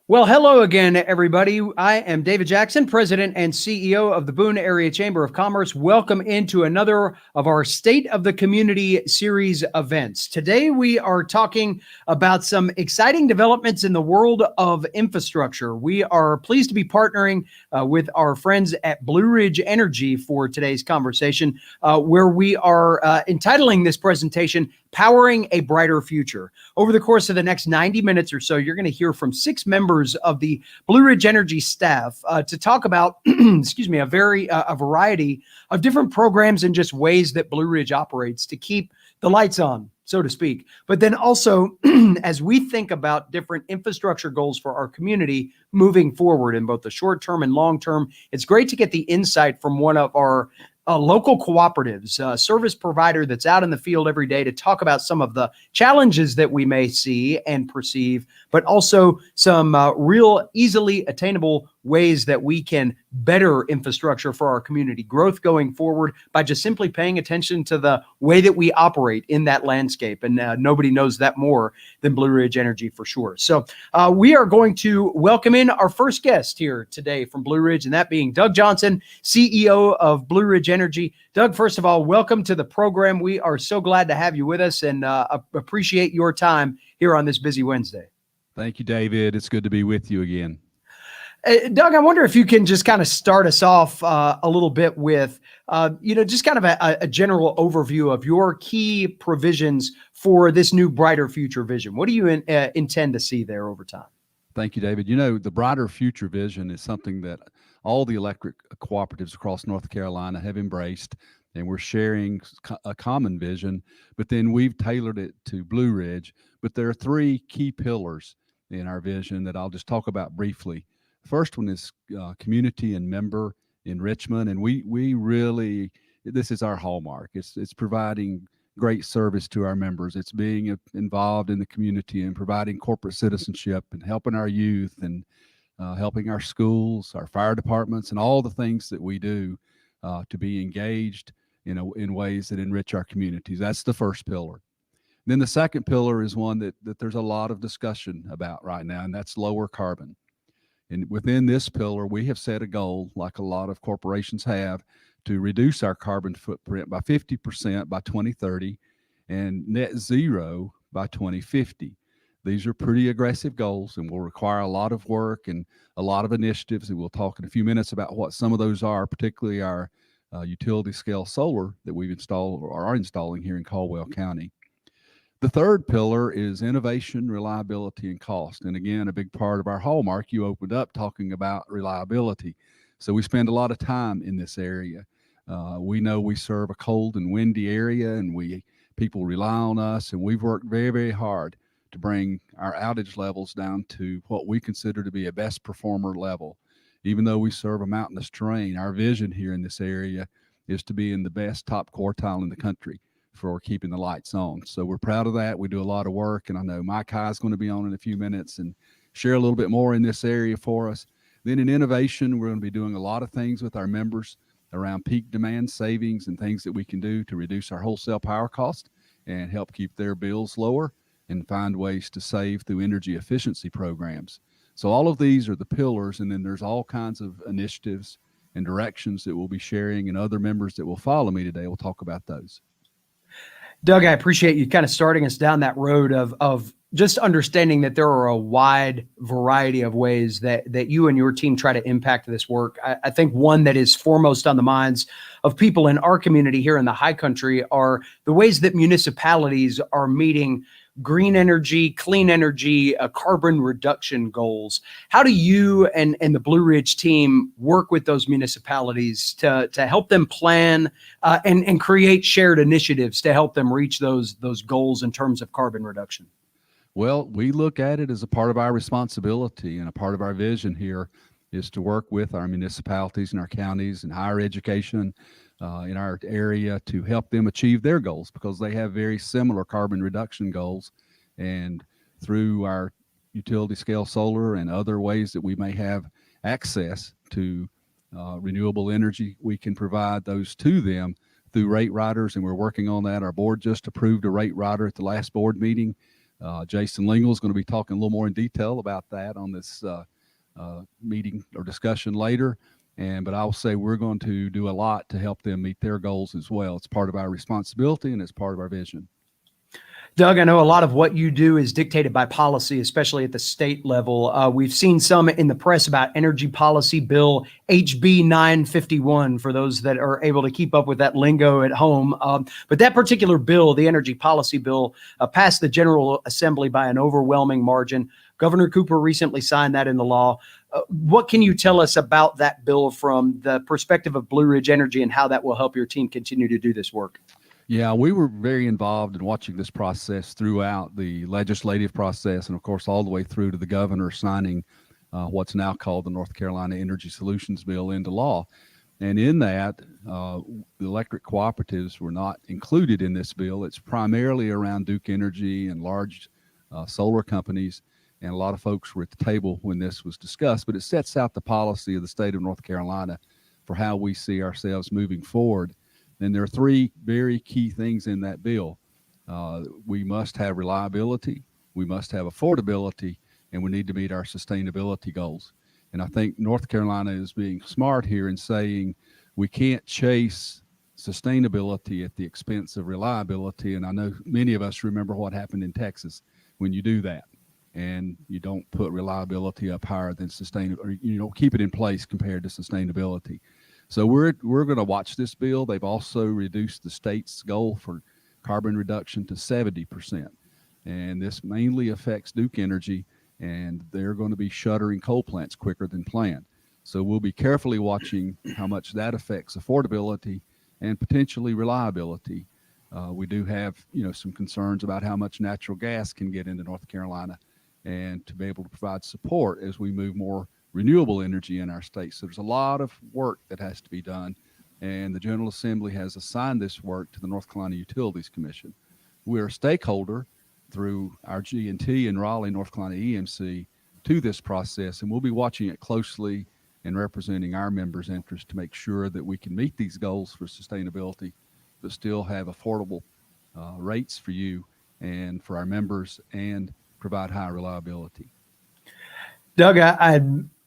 Well, hello again, everybody. I am David Jackson, President and CEO of the Boone Area Chamber of Commerce. Welcome into another of our State of the Community series events. Today, we are talking about some exciting developments in the world of infrastructure. We are pleased to be partnering with our friends at Blue Ridge Energy for today's conversation, where we are entitling this presentation, Powering a Brighter Future. Over the course of the next 90 minutes or so, you're going to hear from 6 members of the Blue Ridge Energy staff to talk about, a variety of different programs and just ways that Blue Ridge operates to keep the lights on, so to speak. But then also, as we think about different infrastructure goals for our community moving forward in both the short term and long term, it's great to get the insight from one of our local cooperatives, a service provider that's out in the field every day to talk about some of the challenges that we may see and perceive, but also some real easily attainable ways that we can better infrastructure for our community growth going forward by just simply paying attention to the way that we operate in that landscape. And nobody knows that more than Blue Ridge Energy for sure. So we are going to welcome in our first guest here today from Blue Ridge, and that being Doug Johnson, CEO of Blue Ridge Energy. Doug, first of all, welcome to the program. We are so glad to have you with us and appreciate your time here on this busy Wednesday. Thank you, David. It's good to be with you again. Doug, I wonder if you can just kind of start us off a little bit with, just kind of a general overview of your key provisions for this new Brighter Future vision. What do you intend to see there over time? Thank you, David. You know, the Brighter Future vision is something that all the electric cooperatives across North Carolina have embraced, and we're sharing a common vision, but then we've tailored it to Blue Ridge. But there are 3 key pillars in our vision that I'll just talk about briefly. First one is community and member enrichment, and we really, this is our hallmark. It's providing great service to our members. It's being involved in the community and providing corporate citizenship and helping our youth and helping our schools, our fire departments, and all the things that we do to be engaged in ways that enrich our communities. That's the first pillar. Then the second pillar is one that there's a lot of discussion about right now, and that's lower carbon. And within this pillar, we have set a goal, like a lot of corporations have, to reduce our carbon footprint by 50% by 2030 and net zero by 2050. These are pretty aggressive goals and will require a lot of work and a lot of initiatives. And we'll talk in a few minutes about what some of those are, particularly our utility scale solar that we've installed or are installing here in Caldwell County. The third pillar is innovation, reliability, and cost. And again, a big part of our hallmark, you opened up talking about reliability. So we spend a lot of time in this area. We know we serve a cold and windy area, and people rely on us, and we've worked very, very hard to bring our outage levels down to what we consider to be a best performer level. Even though we serve a mountainous terrain, our vision here in this area is to be in the best top quartile in the country for keeping the lights on. So we're proud of that. We do a lot of work, and I know Mike High is going to be on in a few minutes and share a little bit more in this area for us. Then in innovation, we're going to be doing a lot of things with our members around peak demand savings and things that we can do to reduce our wholesale power cost and help keep their bills lower and find ways to save through energy efficiency programs. So all of these are the pillars, and then there's all kinds of initiatives and directions that we'll be sharing, and other members that will follow me today will talk about those. Doug, I appreciate you kind of starting us down that road of just understanding that there are a wide variety of ways that you and your team try to impact this work. I think one that is foremost on the minds of people in our community here in the High Country are the ways that municipalities are meeting green energy, clean energy, carbon reduction goals. How do you and the Blue Ridge team work with those municipalities to help them plan and create shared initiatives to help them reach those goals in terms of carbon reduction? Well, we look at it as a part of our responsibility, and a part of our vision here is to work with our municipalities and our counties and higher education in our area to help them achieve their goals, because they have very similar carbon reduction goals. And through our utility scale solar and other ways that we may have access to renewable energy, we can provide those to them through rate riders, and we're working on that. Our board just approved a rate rider at the last board meeting Jason Lingle is going to be talking a little more in detail about that on this meeting or discussion later. But I'll say we're going to do a lot to help them meet their goals as well. It's part of our responsibility and it's part of our vision. Doug, I know a lot of what you do is dictated by policy, especially at the state level. We've seen some in the press about energy policy bill HB 951 for those that are able to keep up with that lingo at home. But that particular bill, the energy policy bill, passed the General Assembly by an overwhelming margin. Governor Cooper recently signed that into law. What can you tell us about that bill from the perspective of Blue Ridge Energy and how that will help your team continue to do this work? Yeah, we were very involved in watching this process throughout the legislative process and, of course, all the way through to the governor signing what's now called the North Carolina Energy Solutions Bill into law. And in that, the electric cooperatives were not included in this bill. It's primarily around Duke Energy and large solar companies. And a lot of folks were at the table when this was discussed. But it sets out the policy of the state of North Carolina for how we see ourselves moving forward. And there are three very key things in that bill. We must have reliability, we must have affordability, and we need to meet our sustainability goals. And I think North Carolina is being smart here in saying we can't chase sustainability at the expense of reliability. And I know many of us remember what happened in Texas when you do that. And you don't put reliability up higher than sustainability, or you don't keep it in place compared to sustainability. So we're going to watch this bill. They've also reduced the state's goal for carbon reduction to 70%. And this mainly affects Duke Energy, and they're going to be shuttering coal plants quicker than planned. So we'll be carefully watching how much that affects affordability and potentially reliability. We do have, some concerns about how much natural gas can get into North Carolina and to be able to provide support as we move more renewable energy in our state. So there's a lot of work that has to be done, and the General Assembly has assigned this work to the North Carolina Utilities Commission. We're a stakeholder through our G&T in Raleigh, North Carolina EMC to this process, and we'll be watching it closely and representing our members' interests to make sure that we can meet these goals for sustainability, but still have affordable rates for you and for our members and provide high reliability. Doug, I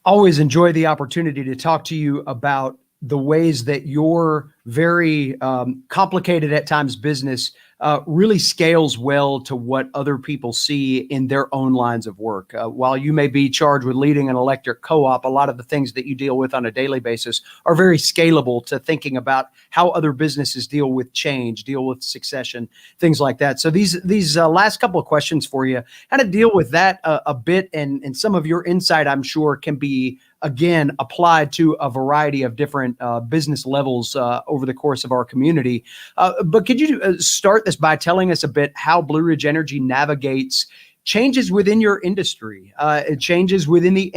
always enjoy the opportunity to talk to you about the ways that your very complicated at times business really scales well to what other people see in their own lines of work. While you may be charged with leading an electric co-op, a lot of the things that you deal with on a daily basis are very scalable to thinking about how other businesses deal with change, deal with succession, things like that. So these last couple of questions for you, how to deal with that a bit, and some of your insight, I'm sure, can be again applied to a variety of different business levels over the course of our community. But could you start this by telling us a bit how Blue Ridge Energy navigates changes within your industry, changes within the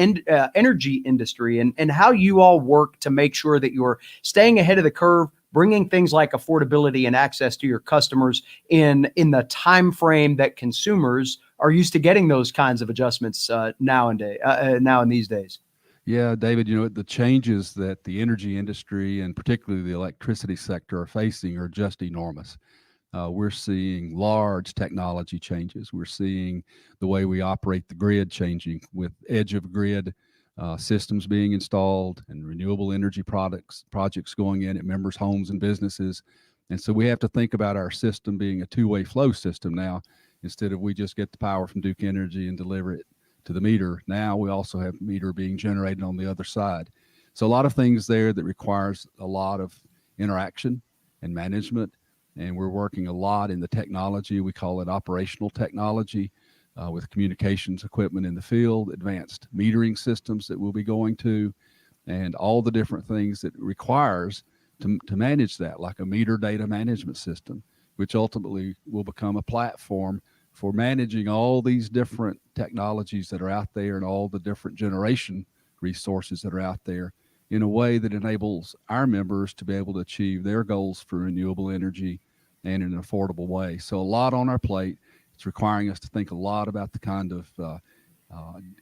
energy industry, and how you all work to make sure that you're staying ahead of the curve, bringing things like affordability and access to your customers in the time frame that consumers are used to getting those kinds of adjustments now in these days. Yeah, David, the changes that the energy industry and particularly the electricity sector are facing are just enormous. We're seeing large technology changes. We're seeing the way we operate the grid changing with edge of grid systems being installed and renewable energy projects going in at members' homes and businesses. And so we have to think about our system being a two-way flow system now, instead of we just get the power from Duke Energy and deliver it to the meter. Now we also have meter being generated on the other side. So a lot of things there that requires a lot of interaction and management. And we're working a lot in the technology. We call it operational technology with communications equipment in the field, advanced metering systems that we'll be going to, and all the different things that it requires to manage that, like a meter data management system, which ultimately will become a platform for managing all these different technologies that are out there and all the different generation resources that are out there in a way that enables our members to be able to achieve their goals for renewable energy and in an affordable way. So a lot on our plate. It's requiring us to think a lot about the kind of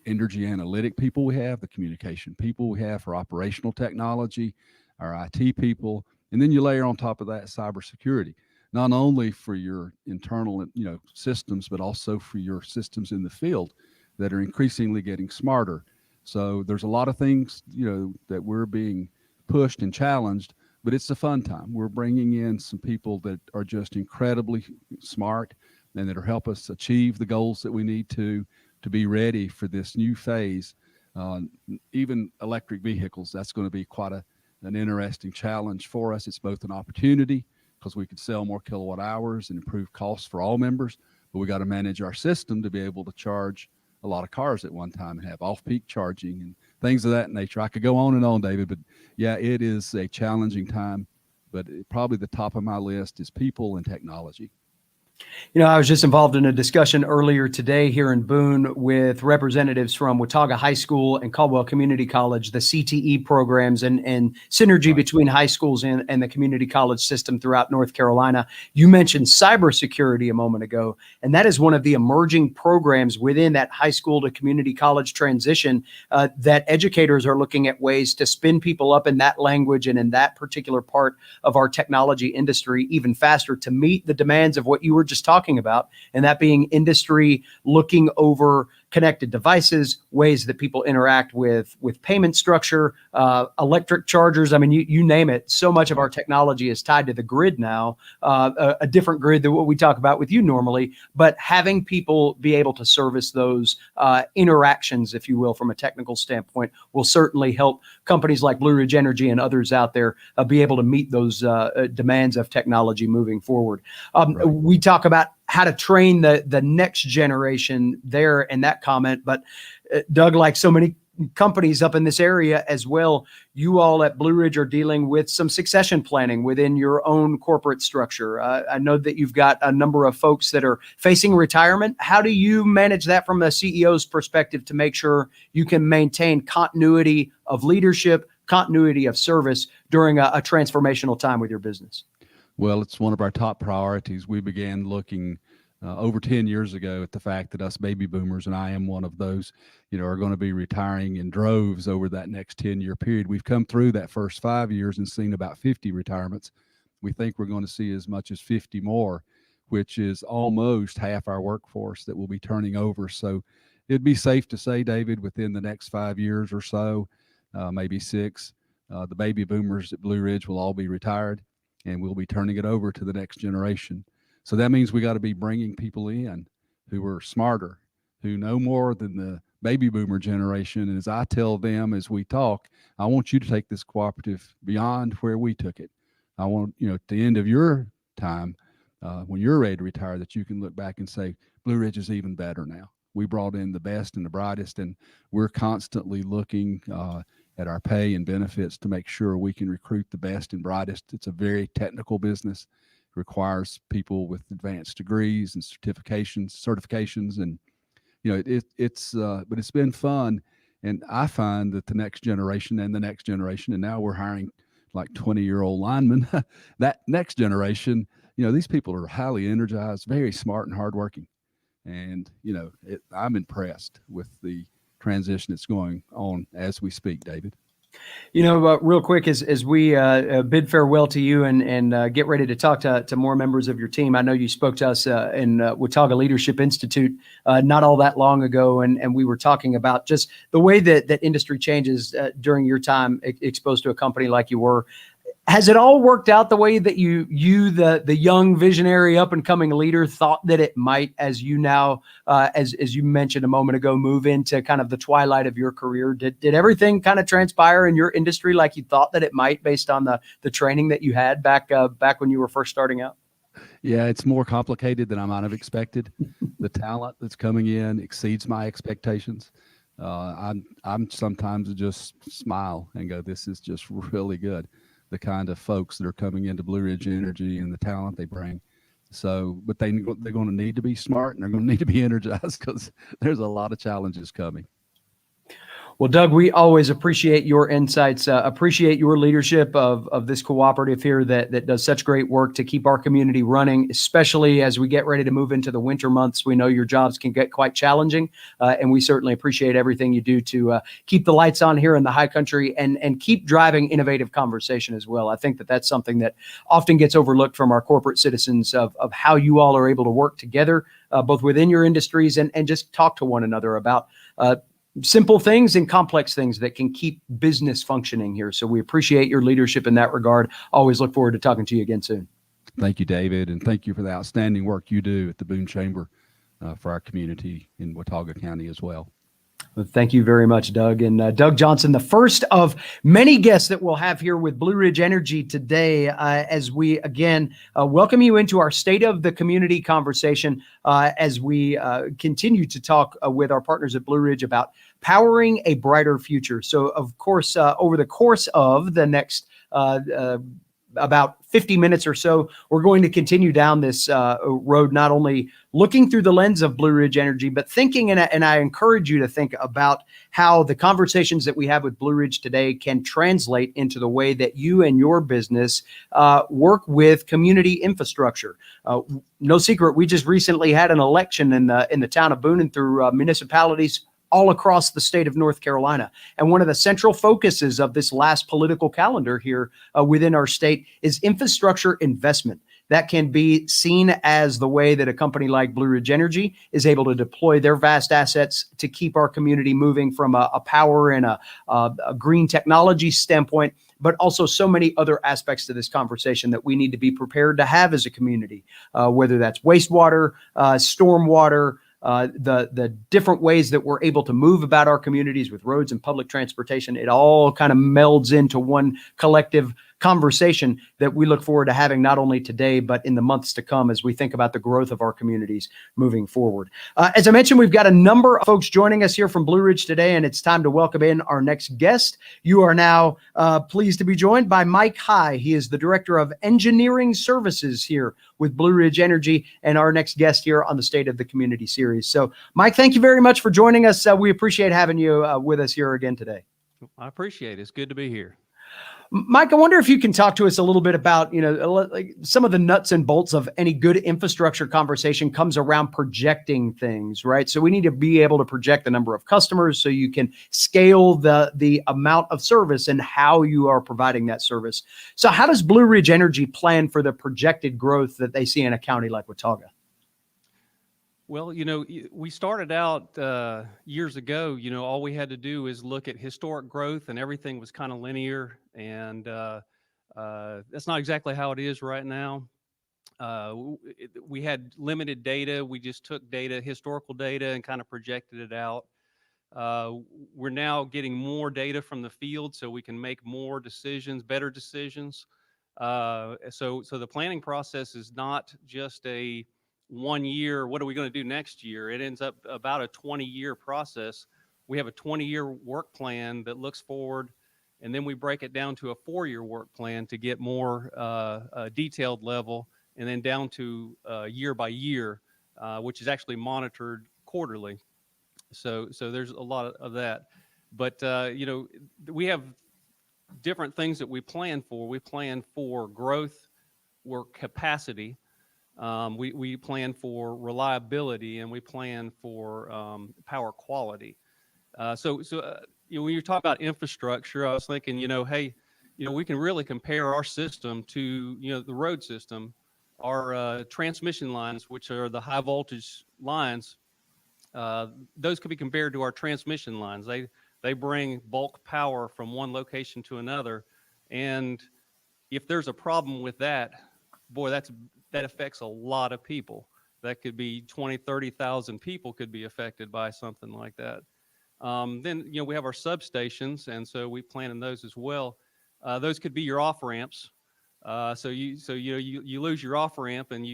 energy analytic people we have, the communication people we have for operational technology, our IT people, and then you layer on top of that cybersecurity. not only for your internal, systems, but also for your systems in the field that are increasingly getting smarter. So there's a lot of things, that we're being pushed and challenged, but it's a fun time. We're bringing in some people that are just incredibly smart and that'll help us achieve the goals that we need to be ready for this new phase. Uh, Even electric vehicles, that's going to be quite an interesting challenge for us. It's both an opportunity because we could sell more kilowatt hours and improve costs for all members, but we got to manage our system to be able to charge a lot of cars at one time and have off-peak charging and things of that nature. I could go on and on, David, but yeah, it is a challenging time, but probably the top of my list is people and technology. I was just involved in a discussion earlier today here in Boone with representatives from Watauga High School and Caldwell Community College, the CTE programs and synergy between high schools and the community college system throughout North Carolina. You mentioned cybersecurity a moment ago, and that is one of the emerging programs within that high school to community college transition that educators are looking at ways to spin people up in that language and in that particular part of our technology industry even faster to meet the demands of what you were just talking about, and that being industry looking over connected devices, ways that people interact with payment structure, electric chargers. I mean, you name it. So much of our technology is tied to the grid now, a different grid than what we talk about with you normally, but having people be able to service those interactions, if you will, from a technical standpoint, will certainly help companies like Blue Ridge Energy and others out there be able to meet those demands of technology moving forward. We talk about how to train the next generation there in that comment. But Doug, like so many companies up in this area as well, you all at Blue Ridge are dealing with some succession planning within your own corporate structure. I know that you've got a number of folks that are facing retirement. How do you manage that from a CEO's perspective to make sure you can maintain continuity of leadership, continuity of service during a transformational time with your business? Well, it's one of our top priorities. We began looking over 10 years ago at the fact that us baby boomers, and I am one of those, are going to be retiring in droves over that next 10-year period. We've come through that first 5 years and seen about 50 retirements. We think we're going to see as much as 50 more, which is almost half our workforce that will be turning over. So it'd be safe to say, David, within the next 5 years or so, maybe 6, the baby boomers at Blue Ridge will all be retired, and we'll be turning it over to the next generation. So that means we got to be bringing people in who are smarter, who know more than the baby boomer generation. And as I tell them as we talk, I want you to take this cooperative beyond where we took it. I want, at the end of your time, when you're ready to retire, that you can look back and say, Blue Ridge is even better now. We brought in the best and the brightest, and we're constantly looking at our pay and benefits to make sure we can recruit the best and brightest. It's a very technical business. It requires people with advanced degrees and certifications, and but it's been fun. And I find that the next generation and the next generation, and now we're hiring like 20-year-old linemen. That next generation, these people are highly energized, very smart and hardworking, and I'm impressed with the transition that's going on as we speak, David. Real quick, as we bid farewell to you and get ready to talk to more members of your team, I know you spoke to us in Watauga Leadership Institute not all that long ago, and we were talking about just the way that industry changes during your time exposed to a company like you were. Has it all worked out the way that you, the young visionary up and coming leader, thought that it might, as you now, as you mentioned a moment ago, move into kind of the twilight of your career? Did everything kind of transpire in your industry like you thought that it might, based on the training that you had back when you were first starting out? Yeah, it's more complicated than I might have expected. The talent that's coming in exceeds my expectations. I'm sometimes just smile and go, this is just really good. The kind of folks that are coming into Blue Ridge Energy and the talent they bring. So, but they're going to need to be smart, and they're going to need to be energized because there's a lot of challenges coming. Well, Doug, we always appreciate your insights, appreciate your leadership of this cooperative here that does such great work to keep our community running, especially as we get ready to move into the winter months. We know your jobs can get quite challenging, and we certainly appreciate everything you do to keep the lights on here in the high country and keep driving innovative conversation as well. I think that's something that often gets overlooked from our corporate citizens of how you all are able to work together, both within your industries and just talk to one another about simple things and complex things that can keep business functioning here. So we appreciate your leadership in that regard. Always look forward to talking to you again soon. Thank you, David, and thank you for the outstanding work you do at the Boone Chamber for our community in Watauga County as well. Well, thank you very much, Doug. And Doug Johnson, the first of many guests that we'll have here with Blue Ridge Energy today, as we again welcome you into our State of the Community conversation as we continue to talk with our partners at Blue Ridge about powering a brighter future. So, of course, over the course of the next about 50 minutes or so, we're going to continue down this road, not only looking through the lens of Blue Ridge Energy, but thinking, and I encourage you to think about how the conversations that we have with Blue Ridge today can translate into the way that you and your business work with community infrastructure. No secret, we just recently had an election in the town of Boone and through municipalities all across the state of North Carolina. And one of the central focuses of this last political calendar here within our state is infrastructure investment. That can be seen as the way that a company like Blue Ridge Energy is able to deploy their vast assets to keep our community moving from a power and a green technology standpoint, but also so many other aspects to this conversation that we need to be prepared to have as a community, whether that's wastewater, stormwater, the different ways that we're able to move about our communities with roads and public transportation. It all kind of melds into one collective conversation that we look forward to having not only today, but in the months to come as we think about the growth of our communities moving forward. As I mentioned, we've got a number of folks joining us here from Blue Ridge today, and it's time to welcome in our next guest. You are now pleased to be joined by Mike High. He is the Director of Engineering Services here with Blue Ridge Energy and our next guest here on the State of the Community series. So, Mike, thank you very much for joining us. We appreciate having you with us here again today. I appreciate it. It's good to be here. Mike, I wonder if you can talk to us a little bit about, like some of the nuts and bolts of any good infrastructure conversation comes around projecting things, right? So we need to be able to project the number of customers so you can scale the amount of service and how you are providing that service. So how does Blue Ridge Energy plan for the projected growth that they see in a county like Watauga? Well, we started out years ago, all we had to do is look at historic growth and everything was kind of linear. And that's not exactly how it is right now. We had limited data. We just took historical data, and kind of projected it out. We're now getting more data from the field so we can make more decisions, better decisions. So the planning process is not just a 1 year, what are we going to do next year? It ends up about a 20-year process. We have a 20-year work plan that looks forward, and then we break it down to a 4-year work plan to get more detailed level, and then down to year by year, which is actually monitored quarterly. So there's a lot of that. But, we have different things that we plan for. We plan for growth, work capacity. We plan for reliability, and we plan for power quality. So when you talk about infrastructure, I was thinking, hey, we can really compare our system to, the road system. Our transmission lines, which are the high voltage lines, those could be compared to our transmission lines. They bring bulk power from one location to another, and if there's a problem with that, boy, that affects a lot of people. That could be 20, 30,000 people could be affected by something like that. Then, we have our substations, and so we plan in those as well. Those could be your off ramps. So you lose your off ramp, and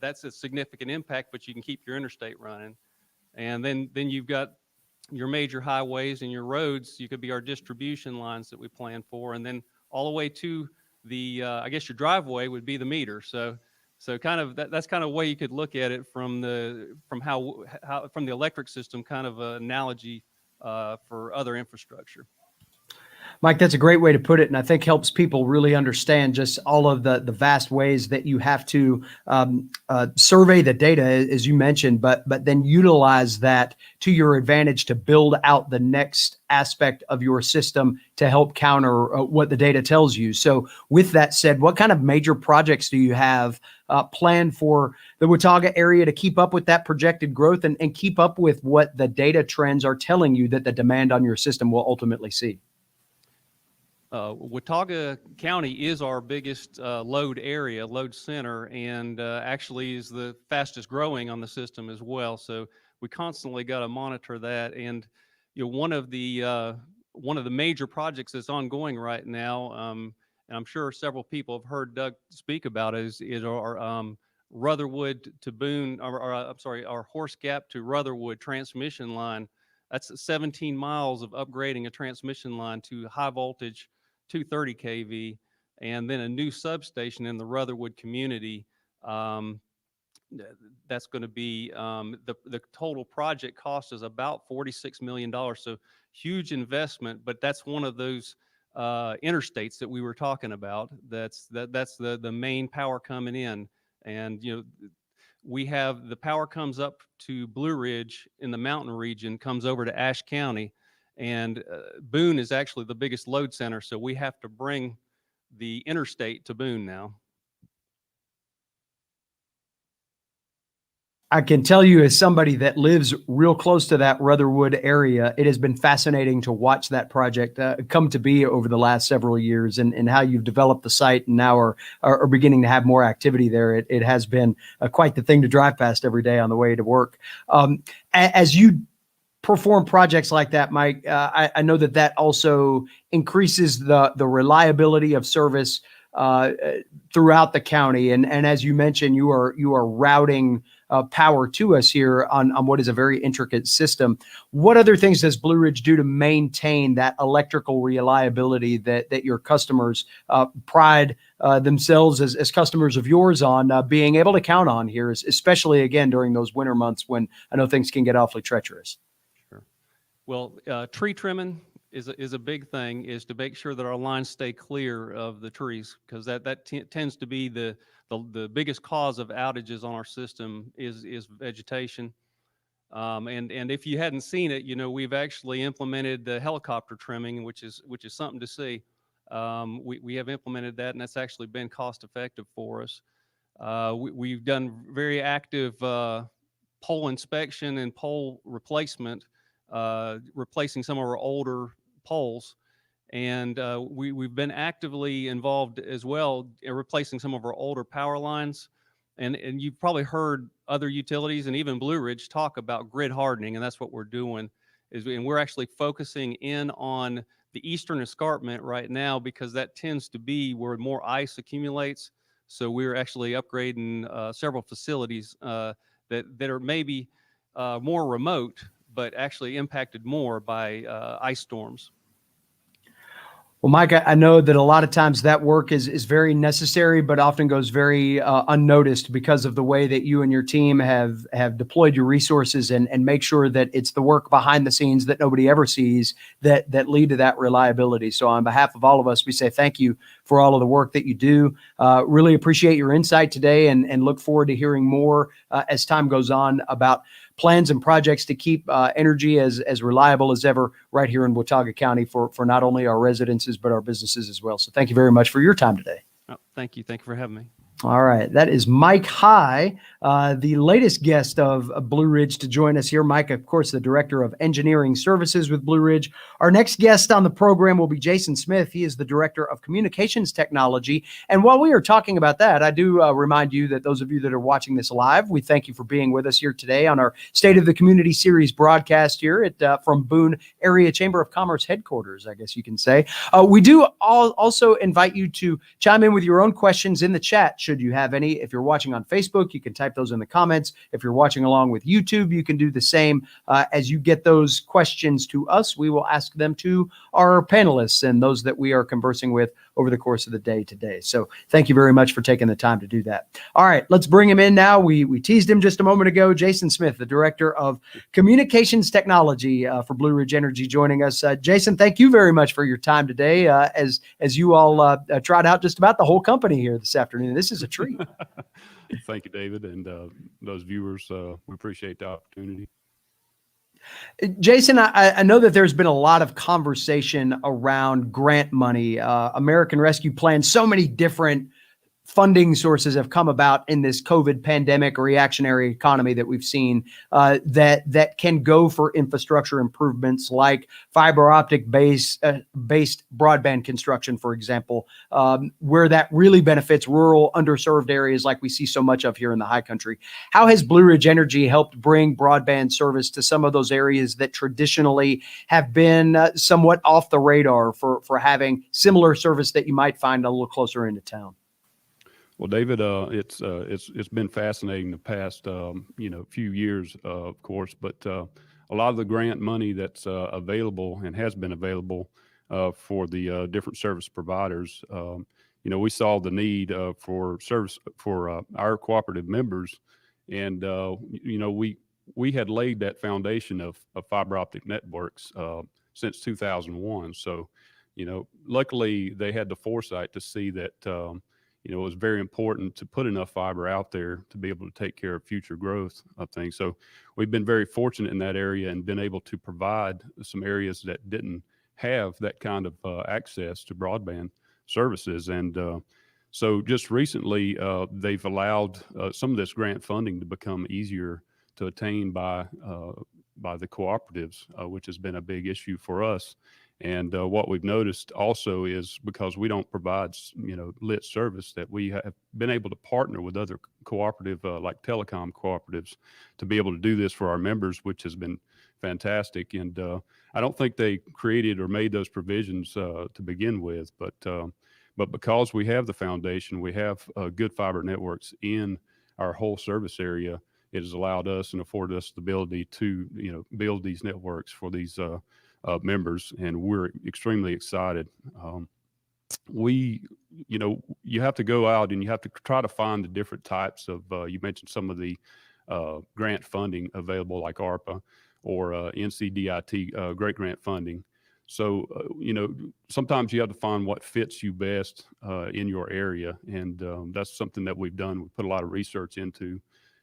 that's a significant impact, but you can keep your interstate running. And then you've got your major highways and your roads. You could be our distribution lines that we plan for, and then all the way to I guess your driveway would be the meter. So kind of that's kind of a way you could look at it from the electric system kind of analogy for other infrastructure. Mike, that's a great way to put it, and I think helps people really understand just all of the vast ways that you have to survey the data, as you mentioned, but then utilize that to your advantage to build out the next aspect of your system to help counter what the data tells you. So with that said, what kind of major projects do you have planned for the Watauga area to keep up with that projected growth and keep up with what the data trends are telling you that the demand on your system will ultimately see? Watauga County is our biggest load area, load center, and actually is the fastest growing on the system as well. So we constantly got to monitor that. And one of the major projects that's ongoing right now, and I'm sure several people have heard Doug speak about it, is our Rutherwood to Boone, our Horse Gap to Rutherwood transmission line. That's 17 miles of upgrading a transmission line to high voltage 230 kV, and then a new substation in the Rutherwood community. That's going to be the total project cost is about $46 million. So huge investment, but that's one of those interstates that we were talking about. That's the main power coming in, and we have the power comes up to Blue Ridge in the mountain region, comes over to Ashe County. And Boone is actually the biggest load center, so we have to bring the interstate to Boone now. I can tell you, as somebody that lives real close to that Rutherwood area, it has been fascinating to watch that project come to be over the last several years, and how you've developed the site and now are beginning to have more activity there. It has been quite the thing to drive past every day on the way to work. As you perform projects like that, Mike, I know that also increases the reliability of service throughout the county. And as you mentioned, you are routing power to us here on what is a very intricate system. What other things does Blue Ridge do to maintain that electrical reliability that your customers pride themselves as customers of yours on being able to count on here, especially again during those winter months when I know things can get awfully treacherous? Well, tree trimming is a big thing, is to make sure that our lines stay clear of the trees, because that tends to be the biggest cause of outages on our system is vegetation. And if you hadn't seen it, we've actually implemented the helicopter trimming, which is something to see. We have implemented that, and that's actually been cost effective for us. We've done very active pole inspection and pole replacement, replacing some of our older poles, and we've been actively involved as well in replacing some of our older power lines. And you've probably heard other utilities and even Blue Ridge talk about grid hardening, and that's what we're doing. And we're actually focusing in on the eastern escarpment right now, because that tends to be where more ice accumulates. So we're actually upgrading several facilities that are maybe more remote, but actually impacted more by ice storms. Well, Mike, I know that a lot of times that work is very necessary, but often goes very unnoticed because of the way that you and your team have deployed your resources and make sure that it's the work behind the scenes that nobody ever sees that lead to that reliability. So on behalf of all of us, we say thank you for all of the work that you do. Really appreciate your insight today, and look forward to hearing more as time goes on about plans and projects to keep energy as reliable as ever right here in Watauga County for not only our residences, but our businesses as well. So thank you very much for your time today. Oh, thank you. Thank you for having me. All right. That is Mike High, the latest guest of Blue Ridge to join us here. Mike, of course, the Director of Engineering Services with Blue Ridge. Our next guest on the program will be Jason Smith. He is the Director of Communications Technology. And while we are talking about that, I do remind you that those of you that are watching this live, we thank you for being with us here today on our State of the Community Series broadcast here from Boone Area Chamber of Commerce headquarters, I guess you can say. We do also invite you to chime in with your own questions in the chat, should should you have any. If you're watching on Facebook, you can type those in the comments. If you're watching along with YouTube, you can do the same. As you get those questions to us, we will ask them to our panelists and those that we are conversing with over the course of the day today. So thank you very much for taking the time to do that. All right, let's bring him in now. We teased him just a moment ago. Jason Smith, the Director of Communications Technology for Blue Ridge Energy, joining us. Jason, thank you very much for your time today as you all trot out just about the whole company here this afternoon. This is a treat. Thank you, David, and those viewers. We appreciate the opportunity. Jason, I know that there's been a lot of conversation around grant money, American Rescue Plan. So many different funding sources have come about in this COVID pandemic reactionary economy that we've seen that can go for infrastructure improvements like fiber optic based broadband construction, for example, where that really benefits rural underserved areas like we see so much of here in the high country. How has Blue Ridge Energy helped bring broadband service to some of those areas that traditionally have been somewhat off the radar for having similar service that you might find a little closer into town? Well, David, it's been fascinating the past few years, of course, but a lot of the grant money that's available and has been available for the different service providers. We saw the need for service for our cooperative members, and we had laid that foundation of fiber optic networks since 2001. So, luckily they had the foresight to see that. It was very important to put enough fiber out there to be able to take care of future growth of things. So we've been very fortunate in that area and been able to provide some areas that didn't have that kind of access to broadband services. And so just recently, they've allowed some of this grant funding to become easier to attain by the cooperatives, which has been a big issue for us. And what we've noticed also is because we don't provide, lit service, that we have been able to partner with other cooperative, like telecom cooperatives, to be able to do this for our members, which has been fantastic. And I don't think they created or made those provisions to begin with, but because we have the foundation, we have good fiber networks in our whole service area, it has allowed us and afforded us the ability to, build these networks for these members, and we're extremely excited. You have to go out and you have to try to find the different types of, you mentioned some of the grant funding available like ARPA or NCDIT, great grant funding. So, sometimes you have to find what fits you best in your area. And that's something that we've done. We put a lot of research into,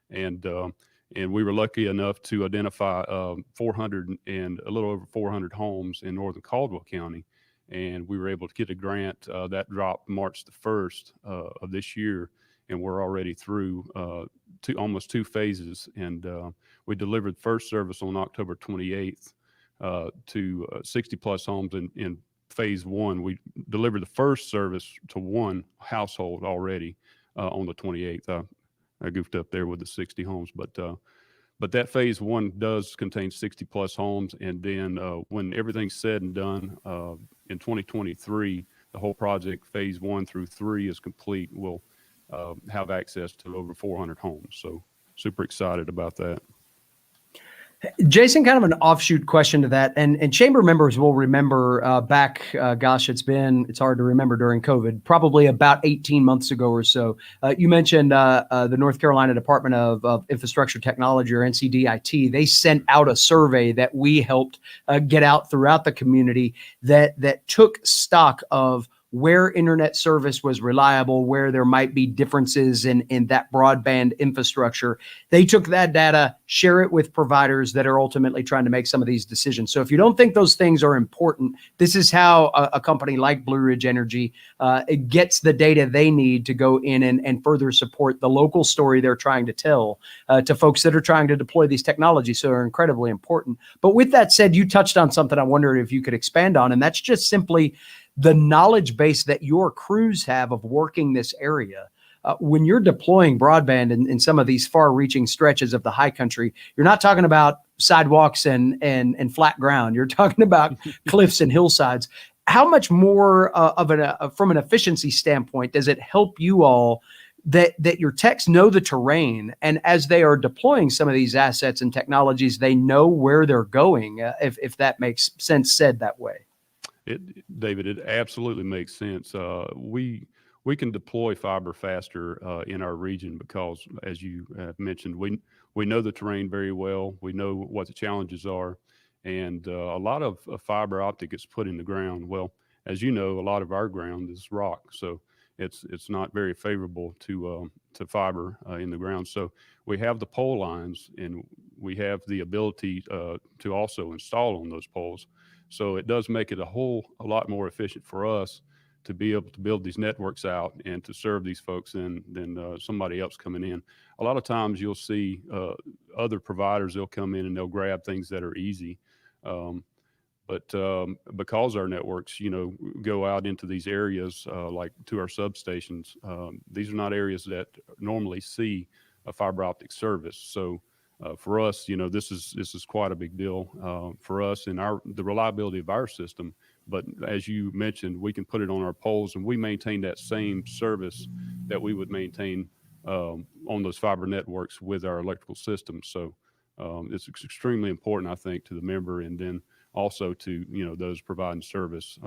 and we were lucky enough to identify 400 and a little over 400 homes in northern Caldwell County. And we were able to get a grant that dropped March the 1st of this year. And we're already through almost two phases. And we delivered first service on October 28th to 60 plus homes in phase one. We delivered the first service to one household already on the 28th. I goofed up there with the 60 homes, but that phase one does contain 60 plus homes. And then when everything's said and done in 2023, the whole project phase 1 through 3 is complete. We'll have access to over 400 homes. So super excited about that. Jason, kind of an offshoot question to that, and chamber members will remember back, it's hard to remember during COVID, probably about 18 months ago or so. You mentioned the North Carolina Department of Infrastructure Technology, or NCDIT. They sent out a survey that we helped get out throughout the community that took stock of where internet service was reliable, where there might be differences in that broadband infrastructure. They took that data, share it with providers that are ultimately trying to make some of these decisions. So if you don't think those things are important, this is how a company like Blue Ridge Energy it gets the data they need to go in and further support the local story they're trying to tell to folks that are trying to deploy these technologies. So they're incredibly important. But with that said, you touched on something I wondered if you could expand on, and that's just simply the knowledge base that your crews have of working this area. When you're deploying broadband in some of these far-reaching stretches of the high country, you're not talking about sidewalks and flat ground. You're talking about cliffs and hillsides. How much more from an efficiency standpoint does it help you all that your techs know the terrain, and as they are deploying some of these assets and technologies, they know where they're going, if that makes sense said that way. David, it absolutely makes sense. We can deploy fiber faster in our region because, as you have mentioned, we know the terrain very well. We know what the challenges are, and a lot of fiber optic is put in the ground. Well, as you know, a lot of our ground is rock, so it's not very favorable to fiber in the ground. So we have the pole lines, and we have the ability to also install on those poles. So it does make it a lot more efficient for us to be able to build these networks out and to serve these folks than somebody else coming in. A lot of times you'll see other providers, they'll come in and they'll grab things that are easy. But because our networks, go out into these areas like to our substations, these are not areas that normally see a fiber optic service. So for us, this is quite a big deal for us and the reliability of our system. But as you mentioned, we can put it on our poles, and we maintain that same service that we would maintain on those fiber networks with our electrical system. So it's extremely important, I think, to the member, and then also to those providing service,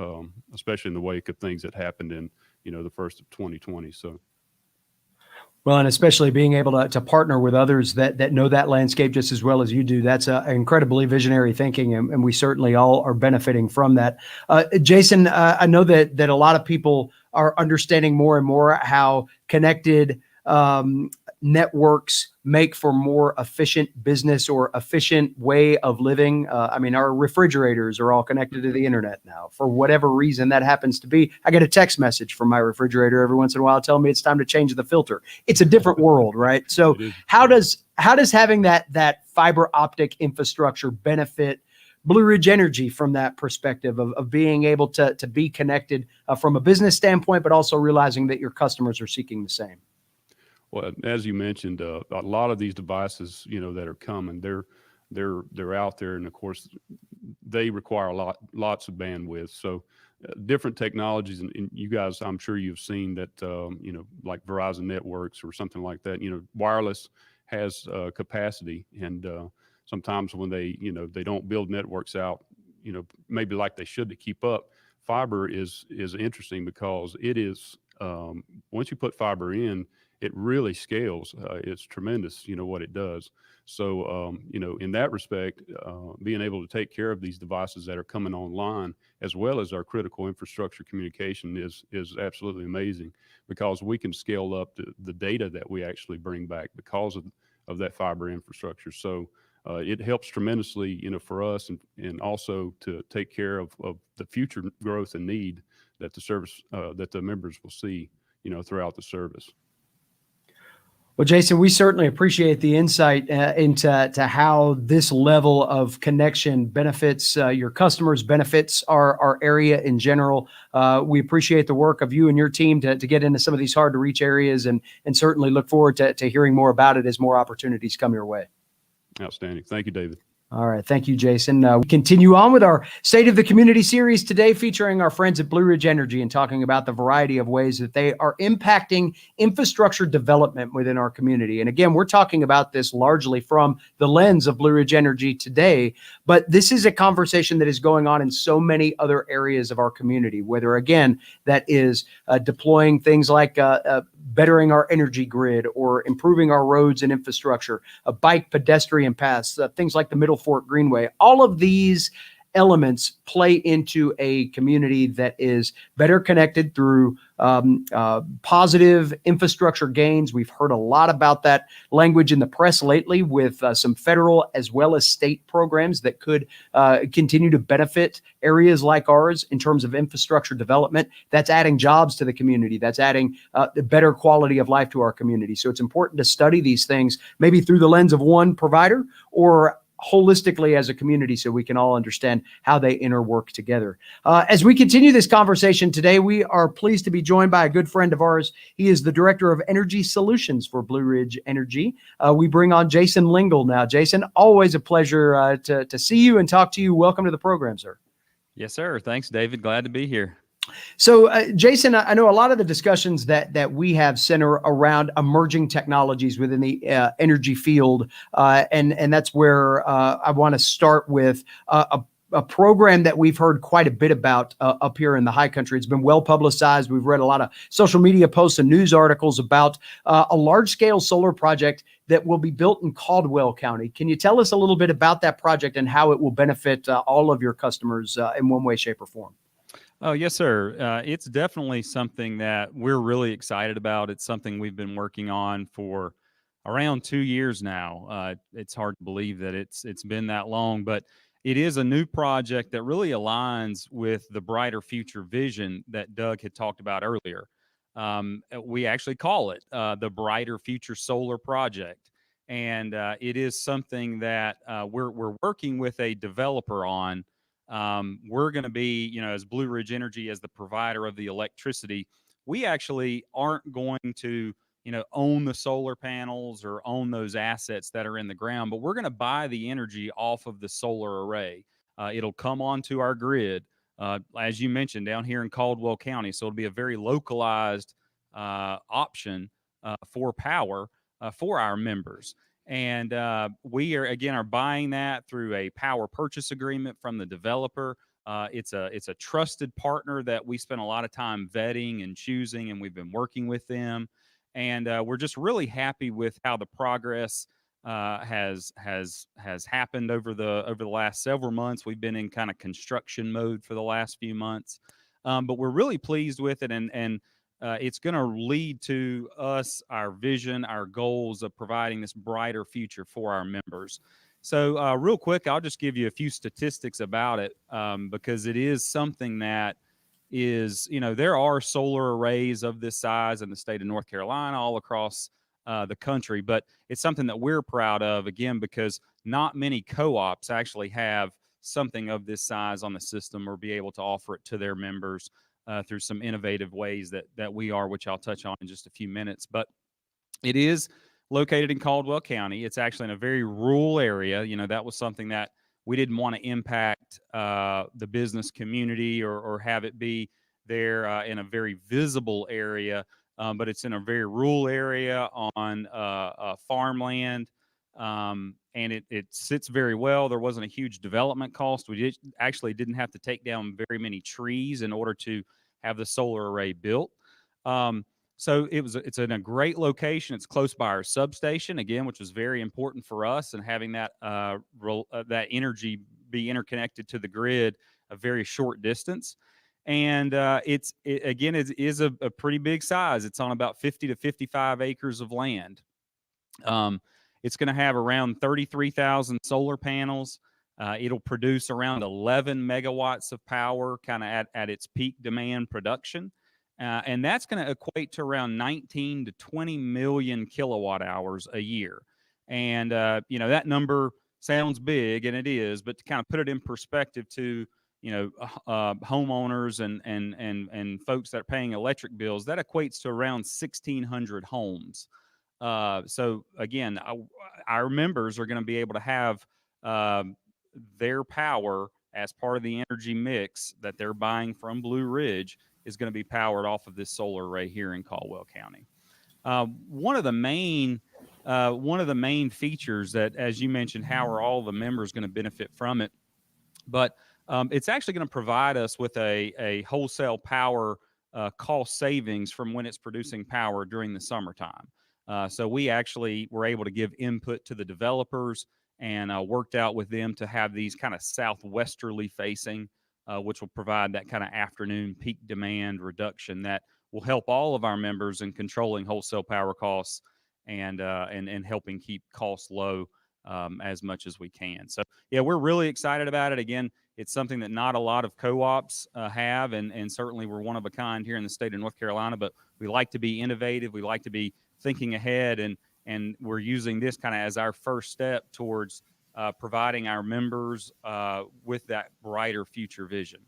especially in the wake of things that happened in the first of 2020. So. Well, and especially being able to partner with others that know that landscape just as well as you do. That's incredibly visionary thinking, and we certainly all are benefiting from that. Jason, I know that a lot of people are understanding more and more how connected networks make for more efficient business or efficient way of living. I mean, our refrigerators are all connected to the internet now. For whatever reason that happens to be, I get a text message from my refrigerator every once in a while telling me it's time to change the filter. It's a different world, right? So how does having that fiber optic infrastructure benefit Blue Ridge Energy from that perspective of being able to be connected from a business standpoint, but also realizing that your customers are seeking the same? Well, as you mentioned, a lot of these devices, that are coming, they're out there, and of course, they require lots of bandwidth. So, different technologies, and you guys, I'm sure you've seen that, like Verizon Networks or something like that. Wireless has capacity, and sometimes when they don't build networks out, maybe like they should to keep up. Fiber is interesting because it is once you put fiber in, it really scales. It's tremendous, what it does. So, in that respect, being able to take care of these devices that are coming online, as well as our critical infrastructure communication, is absolutely amazing, because we can scale up the data that we actually bring back because of that fiber infrastructure. So it helps tremendously, for us, and also to take care of the future growth and need that the service that the members will see, throughout the service. Well, Jason, we certainly appreciate the insight into how this level of connection benefits your customers, benefits our area in general. We appreciate the work of you and your team to get into some of these hard to reach areas, and certainly look forward to hearing more about it as more opportunities come your way. Outstanding. Thank you, David. All right. Thank you, Jason. We continue on with our State of the Community series today, featuring our friends at Blue Ridge Energy and talking about the variety of ways that they are impacting infrastructure development within our community. And again, we're talking about this largely from the lens of Blue Ridge Energy today, but this is a conversation that is going on in so many other areas of our community, whether, again, that is deploying things like bettering our energy grid or improving our roads and infrastructure, bike pedestrian paths, things like the Middle Fort Greenway. All of these elements play into a community that is better connected through positive infrastructure gains. We've heard a lot about that language in the press lately with some federal as well as state programs that could continue to benefit areas like ours in terms of infrastructure development. That's adding jobs to the community. That's adding the better quality of life to our community. So it's important to study these things maybe through the lens of one provider or holistically as a community, so we can all understand how they interwork together. As we continue this conversation today, we are pleased to be joined by a good friend of ours. He is the Director of Energy Solutions for Blue Ridge Energy. We bring on Jason Lingle now. Jason, always a pleasure to see you and talk to you. Welcome to the program, sir. Yes, sir. Thanks, David. Glad to be here. So, Jason, I know a lot of the discussions that we have center around emerging technologies within the energy field, and that's where I want to start with a program that we've heard quite a bit about up here in the high country. It's been well publicized. We've read a lot of social media posts and news articles about a large-scale solar project that will be built in Caldwell County. Can you tell us a little bit about that project and how it will benefit all of your customers in one way, shape, or form? Oh, yes, sir. It's definitely something that we're really excited about. It's something we've been working on for around 2 years now. It's hard to believe that it's been that long, but it is a new project that really aligns with the brighter future vision that Doug had talked about earlier. We actually call it the Brighter Future Solar Project, and it is something that we're working with a developer on. We're going to be, as Blue Ridge Energy, as the provider of the electricity, we actually aren't going to, own the solar panels or own those assets that are in the ground, but we're going to buy the energy off of the solar array. It'll come onto our grid, as you mentioned, down here in Caldwell County. So it'll be a very localized option for power for our members. And we are buying that through a power purchase agreement from the developer. It's a trusted partner that we spent a lot of time vetting and choosing, and we've been working with them. And we're just really happy with how the progress has happened over the last several months. We've been in kind of construction mode for the last few months, but we're really pleased with it, and it's going to lead to us, our vision, our goals of providing this brighter future for our members. So real quick, I'll just give you a few statistics about it because it is something that is, there are solar arrays of this size in the state of North Carolina, all across the country, but it's something that we're proud of, again, because not many co-ops actually have something of this size on the system or be able to offer it to their members through some innovative ways that we are, which I'll touch on in just a few minutes. But it is located in Caldwell County. It's actually in a very rural area. That was something that we didn't want to impact the business community or have it be there in a very visible area, but it's in a very rural area on farmland. And it sits very well. There wasn't a huge development cost. We actually didn't have to take down very many trees in order to have the solar array built. So it's in a great location. It's close by our substation, again, which was very important for us, and having that that energy be interconnected to the grid a very short distance. And it is a pretty big size. It's on about 50 to 55 acres of land. It's going to have around 33,000 solar panels. It'll produce around 11 megawatts of power, kind of at its peak demand production. And that's going to equate to around 19 to 20 million kilowatt hours a year. And, that number sounds big, and it is, but to kind of put it in perspective to, homeowners and folks that are paying electric bills, that equates to around 1,600 homes. So again, our members are going to be able to have their power as part of the energy mix that they're buying from Blue Ridge is going to be powered off of this solar array here in Caldwell County. One of the main features that, as you mentioned, how are all the members going to benefit from it? But it's actually going to provide us with a wholesale power cost savings from when it's producing power during the summertime. So we actually were able to give input to the developers and worked out with them to have these kind of southwesterly facing, which will provide that kind of afternoon peak demand reduction that will help all of our members in controlling wholesale power costs and helping keep costs low as much as we can. So, yeah, we're really excited about it. Again, it's something that not a lot of co-ops have, and certainly we're one of a kind here in the state of North Carolina, but we like to be innovative. We like to be thinking ahead, and we're using this kind of as our first step towards providing our members with that brighter future vision.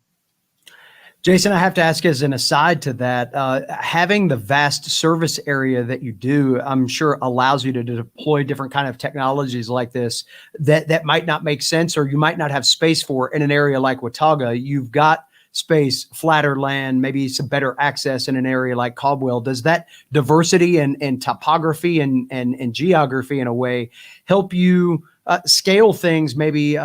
Jason, I have to ask as an aside to that, having the vast service area that you do, I'm sure allows you to deploy different kind of technologies like this that might not make sense or you might not have space for in an area like Watauga. You've got space, flatter land, maybe some better access in an area like Caldwell. Does that diversity and topography and geography in a way help you scale things maybe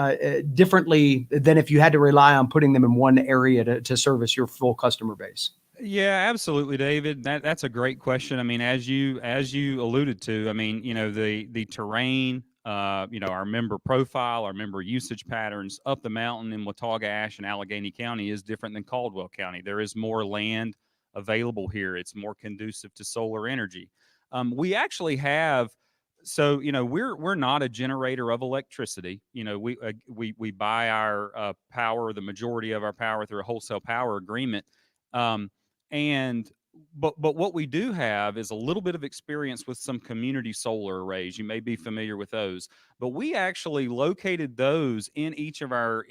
differently than if you had to rely on putting them in one area to service your full customer base? Yeah, absolutely, David. That's a great question. I mean, as you alluded to, I mean, the terrain, our member profile, our member usage patterns up the mountain in Watauga, Ashe, and Allegheny County is different than Caldwell County. There is more land available here. It's more conducive to solar energy. We actually have. So we're not a generator of electricity. We buy our power, the majority of our power, through a wholesale power agreement. Um, and but what we do have is a little bit of experience with some community solar arrays. You may be familiar with those, but we actually located those in each of our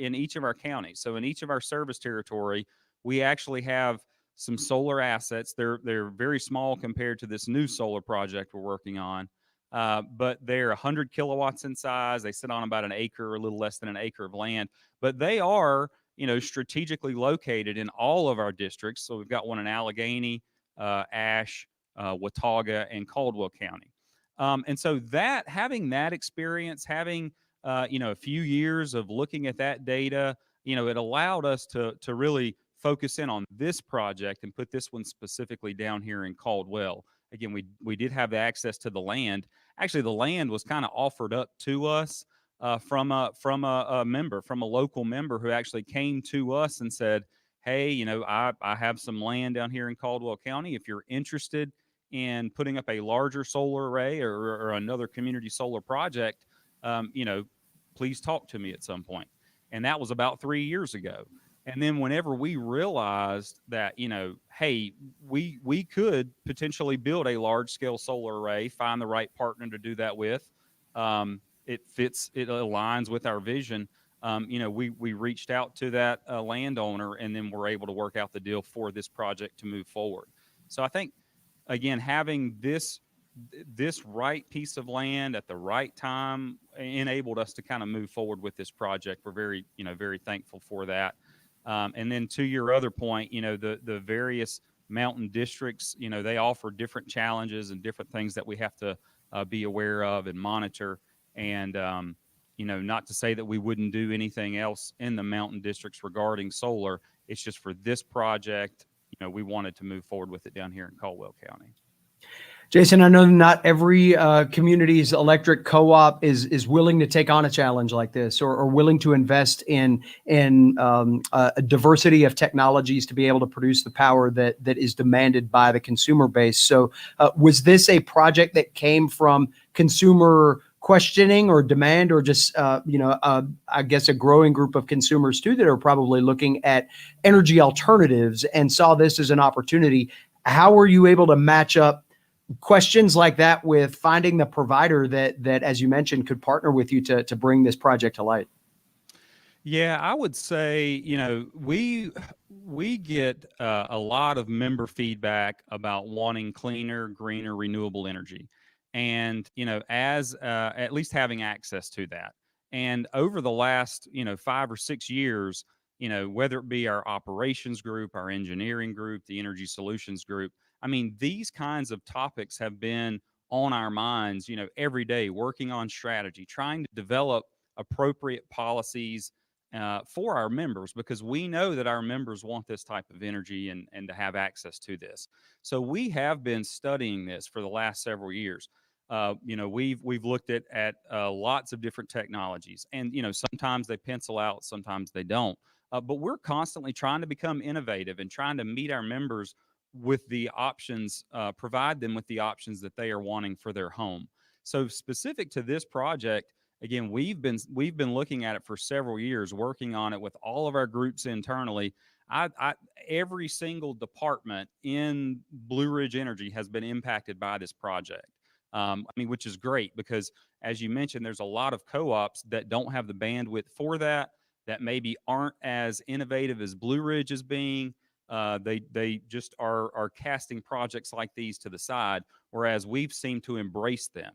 counties. So in each of our service territory, we actually have some solar assets. They're very small compared to this new solar project we're working on, but they're 100 kilowatts in size. They sit on about an acre, or a little less than an acre of land, but they are strategically located in all of our districts. So we've got one in Allegheny, Ashe, Watauga, and Caldwell County. And so having that experience, having a few years of looking at that data, it allowed us to really focus in on this project and put this one specifically down here in Caldwell. Again, we did have the access to the land. Actually, the land was kind of offered up to us from a member, from a local member who actually came to us and said, "Hey, I have some land down here in Caldwell County. If you're interested in putting up a larger solar array or another community solar project, please talk to me at some point." And that was about 3 years ago. And then whenever we realized that, hey, we could potentially build a large scale solar array, find the right partner to do that with. It aligns with our vision. We reached out to that landowner, and then we're able to work out the deal for this project to move forward. So I think, again, having this right piece of land at the right time enabled us to kind of move forward with this project. We're very thankful for that. And then to your other point, the various mountain districts, they offer different challenges and different things that we have to be aware of and monitor. And, not to say that we wouldn't do anything else in the mountain districts regarding solar. It's just for this project, we wanted to move forward with it down here in Caldwell County. Jason, I know not every community's electric co-op is willing to take on a challenge like this, or willing to invest in a diversity of technologies to be able to produce the power that is demanded by the consumer base. So, was this a project that came from consumer questioning or demand, or just I guess a growing group of consumers too that are probably looking at energy alternatives and saw this as an opportunity? How were you able to match up questions like that with finding the provider that, as you mentioned, could partner with you to bring this project to light? Yeah, I would say, we get a lot of member feedback about wanting cleaner, greener, renewable energy. And, as at least having access to that. And over the last, 5 or 6 years, whether it be our operations group, our engineering group, the energy solutions group, I mean, these kinds of topics have been on our minds, every day, working on strategy, trying to develop appropriate policies for our members, because we know that our members want this type of energy and to have access to this. So we have been studying this for the last several years. We've looked at lots of different technologies, and sometimes they pencil out, sometimes they don't. But we're constantly trying to become innovative and trying to meet our members with the options, provide them with the options that they are wanting for their home. So specific to this project, again, we've been looking at it for several years, working on it with all of our groups internally. Every single department in Blue Ridge Energy has been impacted by this project. Which is great, because as you mentioned, there's a lot of co-ops that don't have the bandwidth for that maybe aren't as innovative as Blue Ridge is being. They just are casting projects like these to the side, whereas we've seemed to embrace them.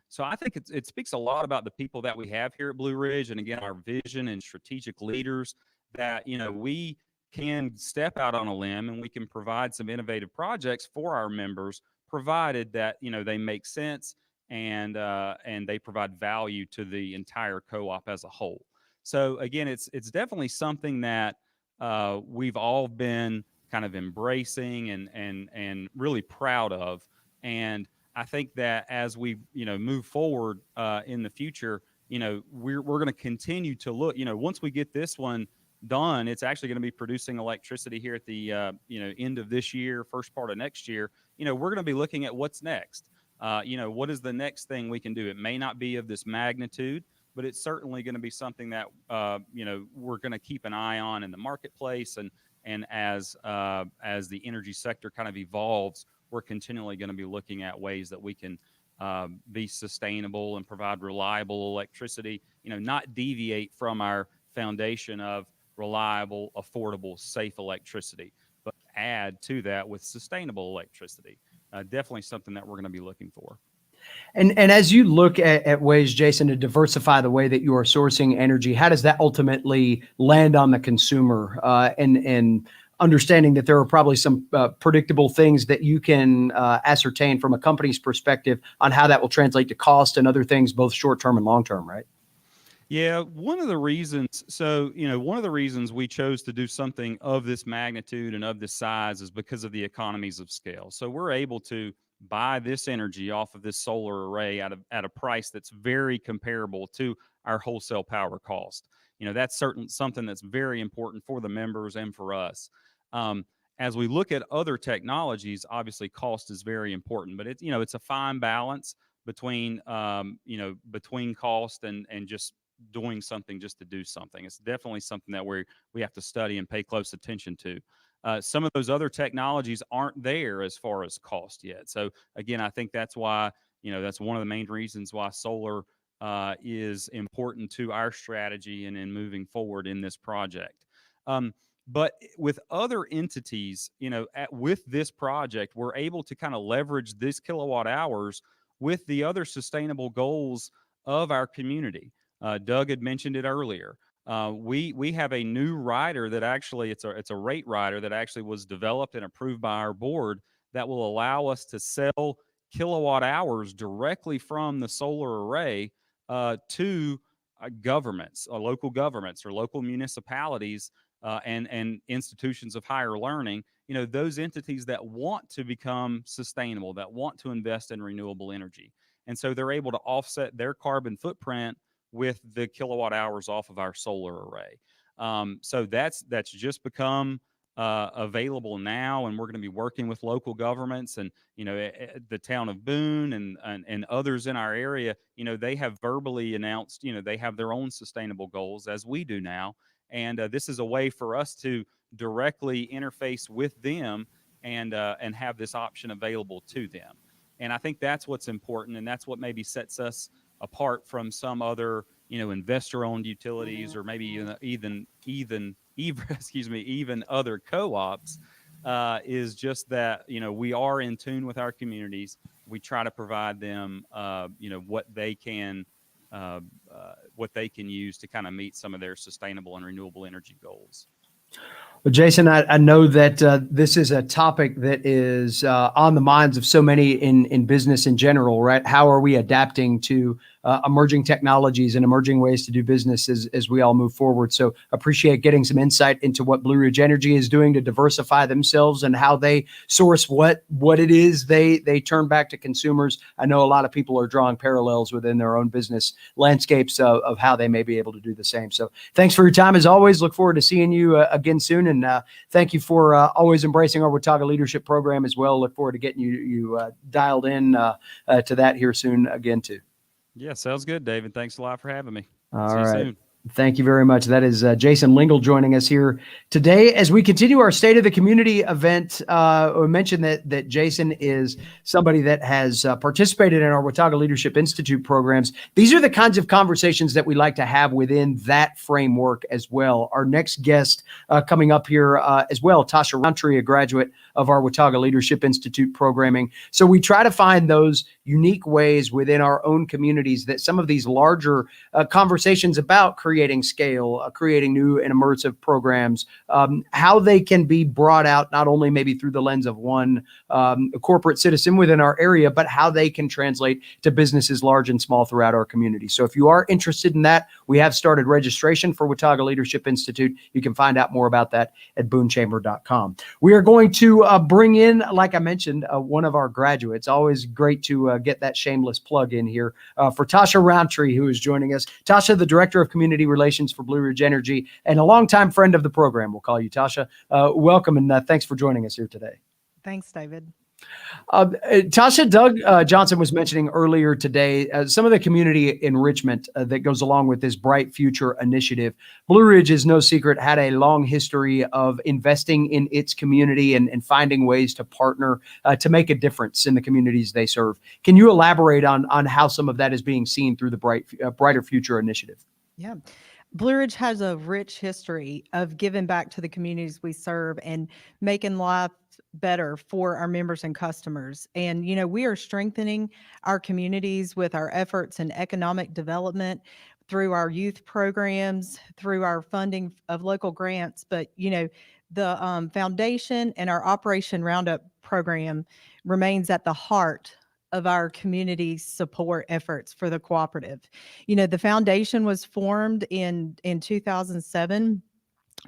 So I think it speaks a lot about the people that we have here at Blue Ridge, and again, our vision and strategic leaders, that we can step out on a limb and we can provide some innovative projects for our members, provided that, they make sense and they provide value to the entire co-op as a whole. So again, it's definitely something that we've all been kind of embracing and really proud of. And I think that as we move forward in the future, we're going to continue to look. Once we get this one done, it's actually going to be producing electricity here at the end of this year, first part of next year. We're going to be looking at what's next. What is the next thing we can do? It may not be of this magnitude, but it's certainly going to be something that we're going to keep an eye on in the marketplace, and as the energy sector kind of evolves, we're continually going to be looking at ways that we can be sustainable and provide reliable electricity. Not deviate from our foundation of reliable, affordable, safe electricity, but add to that with sustainable electricity. Definitely something that we're going to be looking for. And as you look at ways, Jason, to diversify the way that you are sourcing energy, how does that ultimately land on the consumer? And understanding that there are probably some predictable things that you can ascertain from a company's perspective on how that will translate to cost and other things, both short-term and long-term, right? Yeah, one of the reasons we chose to do something of this magnitude and of this size is because of the economies of scale. So we're able to buy this energy off of this solar array at a price that's very comparable to our wholesale power cost. That's something that's very important for the members and for us. As we look at other technologies, obviously cost is very important, but it's a fine balance between cost and just doing something just to do something. It's definitely something that we have to study and pay close attention to. Some of those other technologies aren't there as far as cost yet. So again, I think that's why, that's one of the main reasons why solar is important to our strategy and in moving forward in this project. But with other entities, with this project, we're able to kind of leverage these kilowatt hours with the other sustainable goals of our community. Doug had mentioned it earlier. We have a new rider that actually it's a rate rider that actually was developed and approved by our board that will allow us to sell kilowatt hours directly from the solar array to governments, local governments or local municipalities and institutions of higher learning. Those entities that want to become sustainable, that want to invest in renewable energy, and so they're able to offset their carbon footprint with the kilowatt hours off of our solar array. So that's just become available now, and we're going to be working with local governments and the town of Boone and others in our area. They have verbally announced they have their own sustainable goals, as we do now, and this is a way for us to directly interface with them and have this option available to them. And I think that's what's important, and that's what maybe sets us apart from some other, investor-owned utilities, or maybe even other co-ops, is just that we are in tune with our communities. We try to provide them, what they can use to kind of meet some of their sustainable and renewable energy goals. Well, Jason, I know that this is a topic that is on the minds of so many in business in general, right? How are we adapting to emerging technologies and emerging ways to do business as we all move forward? So appreciate getting some insight into what Blue Ridge Energy is doing to diversify themselves and how they source what it is they turn back to consumers. I know a lot of people are drawing parallels within their own business landscapes of how they may be able to do the same. So thanks for your time as always. Look forward to seeing you again soon. And thank you for always embracing our Watauga Leadership Program as well. Look forward to getting you dialed in to that here soon again too. Yeah, sounds good, David. Thanks a lot for having me. All See you right. soon. Thank you very much. That is Jason Lingle joining us here today as we continue our State of the Community event. We mentioned that Jason is somebody that has participated in our Watauga Leadership Institute programs. These are the kinds of conversations that we like to have within that framework as well. Our next guest coming up here as well, Tasha Roundtree, a graduate of our Watauga Leadership Institute programming. So we try to find those unique ways within our own communities that some of these larger conversations about creating creating scale, creating new and immersive programs, how they can be brought out not only maybe through the lens of one corporate citizen within our area, but how they can translate to businesses large and small throughout our community. So if you are interested in that, we have started registration for Watauga Leadership Institute. You can find out more about that at boonechamber.com. We are going to bring in, like I mentioned, one of our graduates. Always great to get that shameless plug in here for Tasha Roundtree, who is joining us. Tasha, the Director of Community Relations for Blue Ridge Energy and a longtime friend of the program. We'll call you Tasha. Welcome, and thanks for joining us here today. Thanks, David. Tasha, Doug Johnson was mentioning earlier today some of the community enrichment that goes along with this Bright Future initiative. Blue Ridge, is no secret, had a long history of investing in its community and finding ways to partner to make a difference in the communities they serve. Can you elaborate on how some of that is being seen through the Brighter Future initiative? Yeah. Blue Ridge has a rich history of giving back to the communities we serve and making life better for our members and customers. And, we are strengthening our communities with our efforts in economic development through our youth programs, through our funding of local grants. But, the foundation and our Operation Roundup program remains at the heart of our community support efforts for the cooperative. The foundation was formed in 2007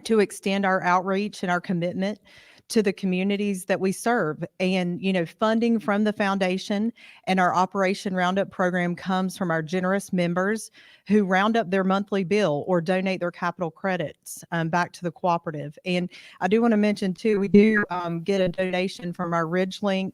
to extend our outreach and our commitment to the communities that we serve. And, funding from the foundation and our Operation Roundup program comes from our generous members who round up their monthly bill or donate their capital credits back to the cooperative. And I do want to mention too, we do get a donation from our RidgeLink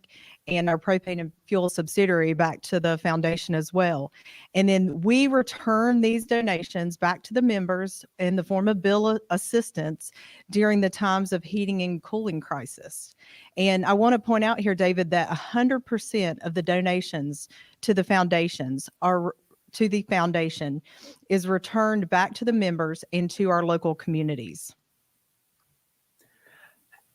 and our propane and fuel subsidiary back to the foundation as well. And then we return these donations back to the members in the form of bill assistance during the times of heating and cooling crisis. And I want to point out here, David, that 100% of the donations to the foundations is returned back to the members and to our local communities.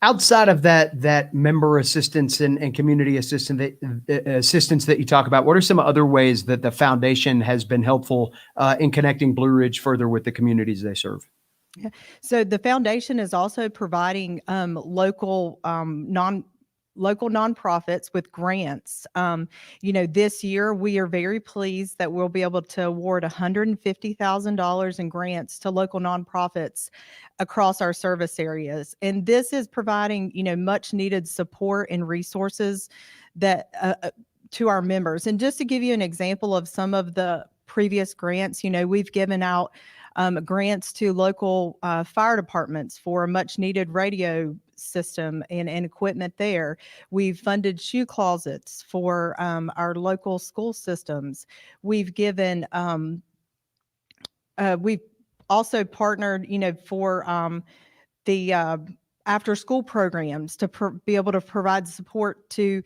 Outside of that member assistance and community assistance that you talk about, what are some other ways that the foundation has been helpful in connecting Blue Ridge further with the communities they serve? Yeah. So the foundation is also providing local nonprofits with grants. This year we are very pleased that we'll be able to award $150,000 in grants to local nonprofits across our service areas. And this is providing, much needed support and resources that to our members. And just to give you an example of some of the previous grants, we've given out grants to local fire departments for a much needed radio system and equipment there. We've funded shoe closets for our local school systems. We've given, we've also partnered, for the after school programs to be able to provide support to,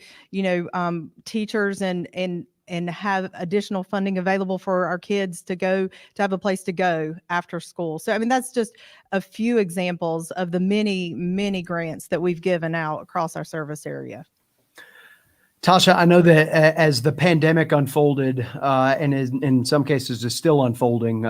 teachers and have additional funding available for our kids to have a place to go after school. So, that's just a few examples of the many, many grants that we've given out across our service area. Tasha, I know that as the pandemic unfolded and in some cases is still unfolding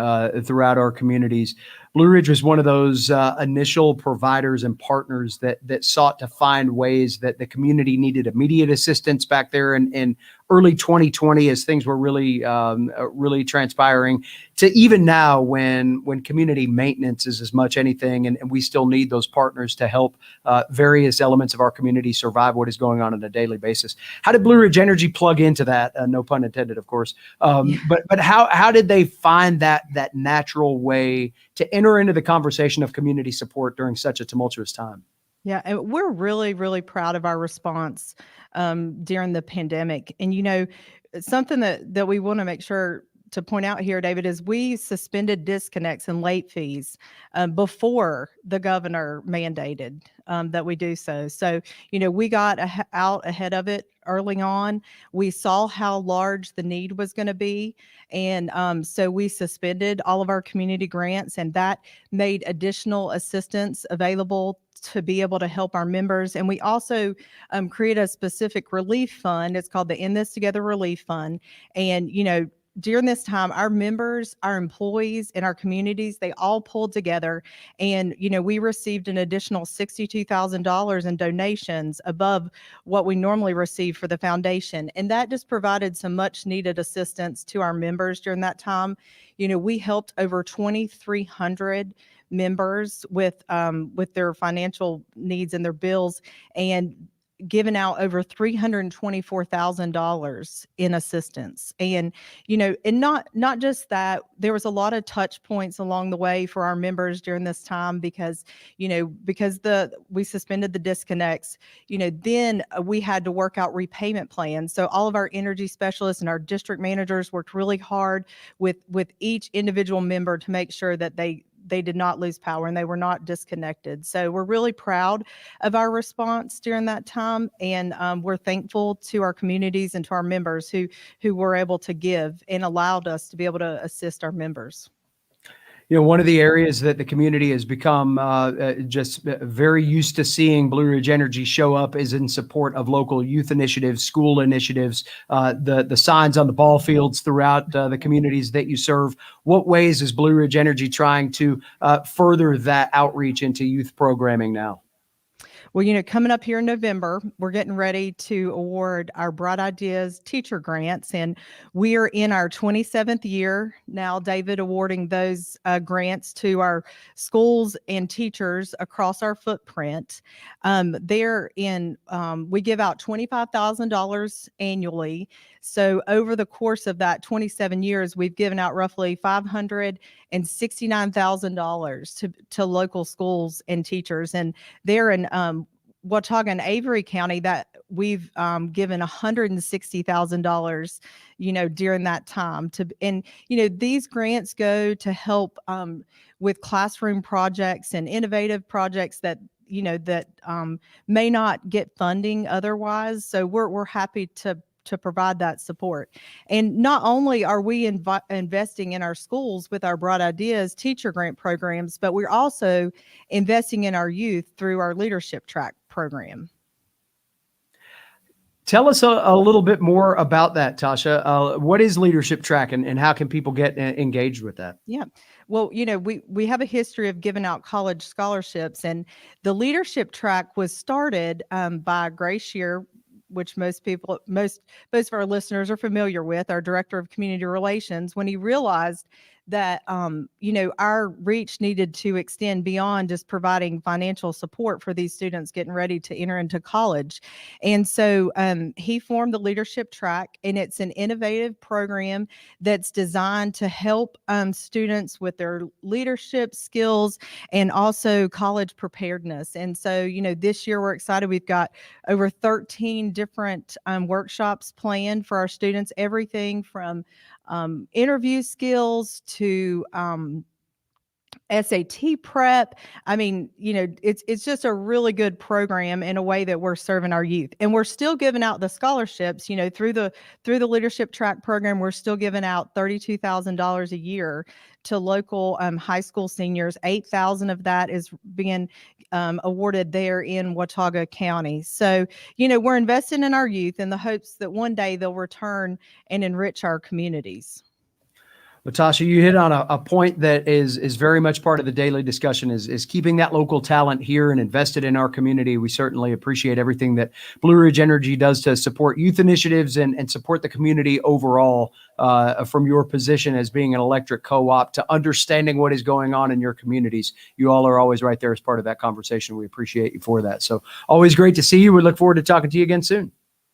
throughout our communities, Blue Ridge was one of those initial providers and partners that sought to find ways that the community needed immediate assistance back there in early 2020 as things were really transpiring, to even now when community maintenance is as much anything, and we still need those partners to help various elements of our community survive what is going on a daily basis. How did Blue Ridge Energy plug into that? No pun intended, of course. But how did they find that natural way to enter into the conversation of community support during such a tumultuous time? Yeah, and we're really, really proud of our response during the pandemic. And, something that we want to make sure to point out here, David, is we suspended disconnects and late fees before the governor mandated that we do so. So, we got out ahead of it early on. We saw how large the need was going to be. And so we suspended all of our community grants, and that made additional assistance available to be able to help our members. And we also create a specific relief fund. It's called the In This Together Relief Fund. And, during this time, our members, our employees, and our communities, they all pulled together, and we received an additional $62,000 in donations above what we normally receive for the foundation, and that just provided some much needed assistance to our members during that time. We helped over 2,300 members with their financial needs and their bills, and given out over $324,000 in assistance. And and not just that, there was a lot of touch points along the way for our members during this time, because we suspended the disconnects. Then we had to work out repayment plans. So all of our energy specialists and our district managers worked really hard with each individual member to make sure that they did not lose power and they were not disconnected. So we're really proud of our response during that time, and we're thankful to our communities and to our members who were able to give and allowed us to be able to assist our members. One of the areas that the community has become just very used to seeing Blue Ridge Energy show up is in support of local youth initiatives, school initiatives, the signs on the ball fields throughout the communities that you serve. What ways is Blue Ridge Energy trying to further that outreach into youth programming now? Well, coming up here in November, we're getting ready to award our Bright Ideas teacher grants, and we are in our 27th year now, David, awarding those grants to our schools and teachers across our footprint. We give out $25,000 annually. So over the course of that 27 years, we've given out roughly $569,000 to local schools and teachers. And they're in Watauga and Avery County that we've given $160,000, during that time. These grants go to help with classroom projects and innovative projects that may not get funding otherwise. So we're happy to provide that support. And not only are we investing in our schools with our Bright Ideas teacher grant programs, but we're also investing in our youth through our leadership track program. Tell us a little bit more about that, Tasha. What is leadership track, and how can people get engaged with that? Yeah. Well, we have a history of giving out college scholarships, and the leadership track was started by Grace Shear, which most of our listeners are familiar with, our director of community relations, when he realized that, our reach needed to extend beyond just providing financial support for these students getting ready to enter into college. And so he formed the leadership track, and it's an innovative program that's designed to help students with their leadership skills and also college preparedness. And so, this year we're excited. We've got over 13 different workshops planned for our students, everything from interview skills to SAT prep. I mean, it's just a really good program in a way that we're serving our youth, and we're still giving out the scholarships. Through the leadership track program, we're still giving out $32,000 a year to local high school seniors. 8,000 of that is being awarded there in Watauga County. So, we're investing in our youth in the hopes that one day they'll return and enrich our communities. Well, Tasha, you hit on a point that is very much part of the daily discussion, is keeping that local talent here and invested in our community. We certainly appreciate everything that Blue Ridge Energy does to support youth initiatives and support the community overall, from your position as being an electric co-op to understanding what is going on in your communities. You all are always right there as part of that conversation. We appreciate you for that. So always great to see you. We look forward to talking to you again soon.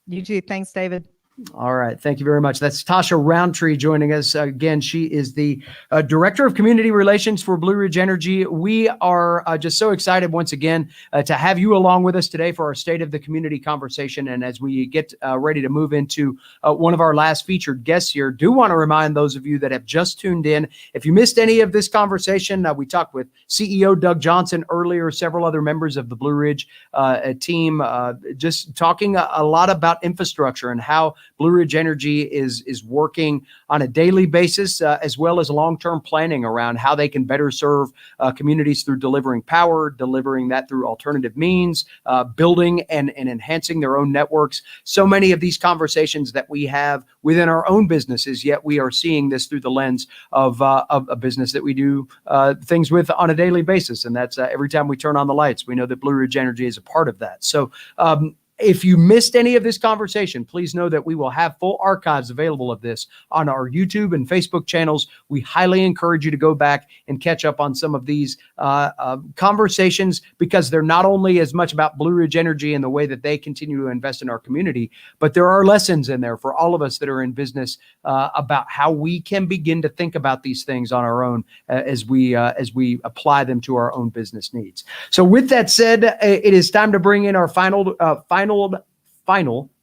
You too. Thanks, David. All right. Thank you very much. That's Tasha Roundtree joining us. Again, she is the Director of Community Relations for Blue Ridge Energy. We are just so excited once again to have you along with us today for our State of the Community conversation. And as we get ready to move into one of our last featured guests here, do want to remind those of you that have just tuned in, if you missed any of this conversation, we talked with CEO Doug Johnson earlier, several other members of the Blue Ridge team, just talking a lot about infrastructure and how Blue Ridge Energy is working on a daily basis, as well as long-term planning around how they can better serve communities through delivering power, delivering that through alternative means, building and enhancing their own networks. So many of these conversations that we have within our own businesses, yet we are seeing this through the lens of a business that we do things with on a daily basis. And that's every time we turn on the lights, we know that Blue Ridge Energy is a part of that. So if you missed any of this conversation, please know that we will have full archives available of this on our YouTube and Facebook channels. We highly encourage you to go back and catch up on some of these conversations, because they're not only as much about Blue Ridge Energy and the way that they continue to invest in our community, but there are lessons in there for all of us that are in business about how we can begin to think about these things on our own as we apply them to our own business needs. So with that said, it is time to bring in our final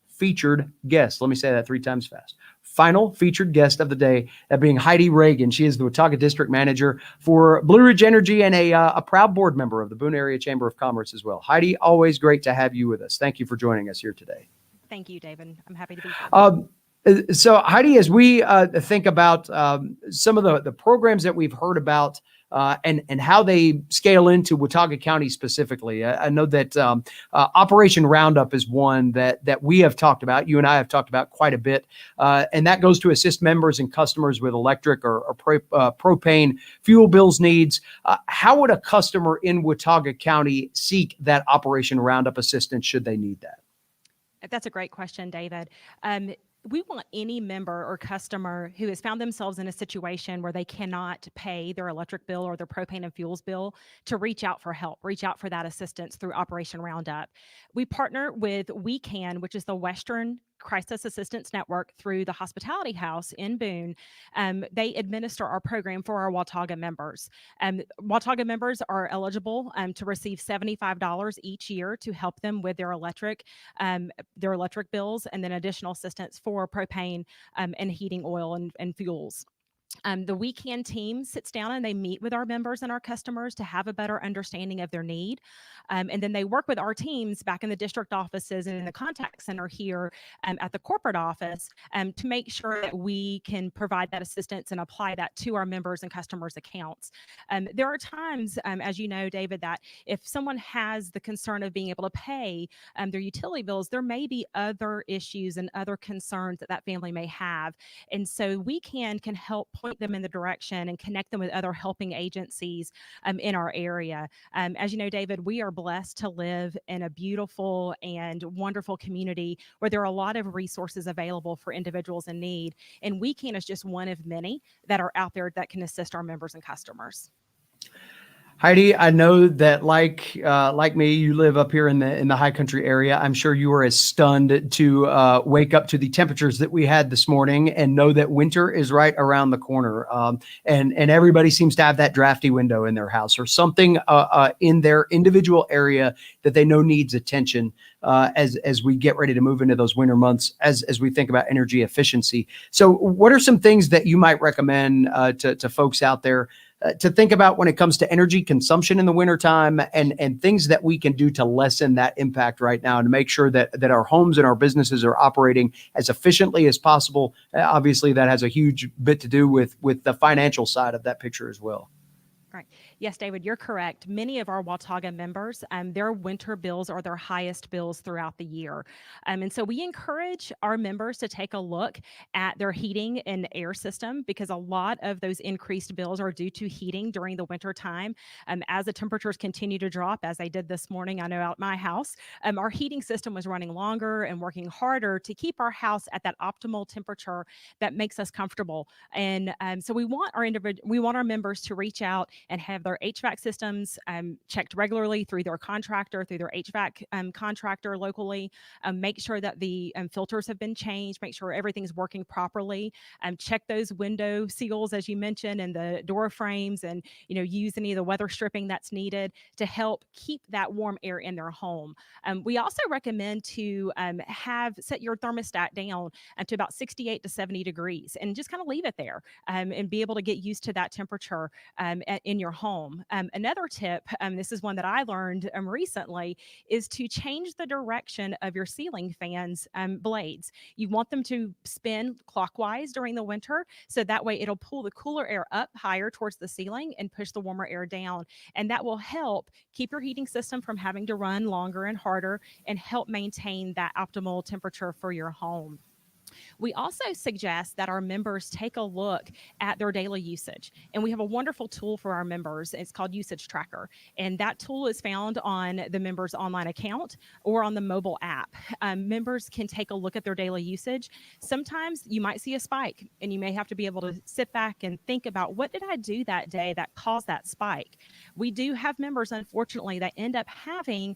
featured guest. Let me say that 3 times fast. Final featured guest of the day, that being Heidi Reagan. She is the Watauga District Manager for Blue Ridge Energy and a proud board member of the Boone Area Chamber of Commerce as well. Heidi, always great to have you with us. Thank you for joining us here today. Thank you, David. I'm happy to be here. So Heidi, as we think about some of the programs that we've heard about and how they scale into Watauga County specifically, I know that Operation Roundup is one that we have talked about. You and I have talked about quite a bit, and that goes to assist members and customers with electric or propane fuel bills needs. How would a customer in Watauga County seek that Operation Roundup assistance should they need that? That's a great question, David. We want any member or customer who has found themselves in a situation where they cannot pay their electric bill or their propane and fuels bill to reach out for help, reach out for that assistance through Operation Roundup. We partner with We Can, which is the Western Crisis Assistance Network, through the Hospitality House in Boone. They administer our program for our Watauga members. Watauga members are eligible to receive $75 each year to help them with their electric bills, and then additional assistance for propane and heating oil and fuels. The We Can team sits down and they meet with our members and our customers to have a better understanding of their need. And then they work with our teams back in the district offices and in the contact center here at the corporate office to make sure that we can provide that assistance and apply that to our members and customers' accounts. There are times, as you know, David, that if someone has the concern of being able to pay their utility bills, there may be other issues and other concerns that family may have. And so We Can help point them in the direction and connect them with other helping agencies in our area. As you know, David, we are blessed to live in a beautiful and wonderful community where there are a lot of resources available for individuals in need. And We Can is just one of many that are out there that can assist our members and customers. Heidi, I know that like me, you live up here in the high country area. I'm sure you were as stunned to wake up to the temperatures that we had this morning and know that winter is right around the corner. And everybody seems to have that drafty window in their house or something in their individual area that they know needs attention as we get ready to move into those winter months, as we think about energy efficiency. So what are some things that you might recommend to folks out there to think about when it comes to energy consumption in the wintertime and things that we can do to lessen that impact right now and to make sure that our homes and our businesses are operating as efficiently as possible? Obviously, that has a huge bit to do with the financial side of that picture as well. Right. Yes, David, you're correct. Many of our Watauga members, their winter bills are their highest bills throughout the year. And so we encourage our members to take a look at their heating and air system, because a lot of those increased bills are due to heating during the winter time. As the temperatures continue to drop, as they did this morning, I know out my house, our heating system was running longer and working harder to keep our house at that optimal temperature that makes us comfortable. And so we want our members to reach out and have their HVAC systems checked regularly through their contractor, through their HVAC contractor locally. Make sure that the filters have been changed, make sure everything's working properly. Check those window seals, as you mentioned, and the door frames, and use any of the weather stripping that's needed to help keep that warm air in their home. We also recommend to set your thermostat down to about 68 to 70 degrees and just kind of leave it there and be able to get used to that temperature in your home. home. Another tip, this is one that I learned recently, is to change the direction of your ceiling fans blades. You want them to spin clockwise during the winter, so that way it'll pull the cooler air up higher towards the ceiling and push the warmer air down. And that will help keep your heating system from having to run longer and harder and help maintain that optimal temperature for your home. We also suggest that our members take a look at their daily usage. And we have a wonderful tool for our members. It's called Usage Tracker. And that tool is found on the members' online account or on the mobile app. Members can take a look at their daily usage. Sometimes you might see a spike, and you may have to be able to sit back and think about, what did I do that day that caused that spike? We do have members, unfortunately, that end up having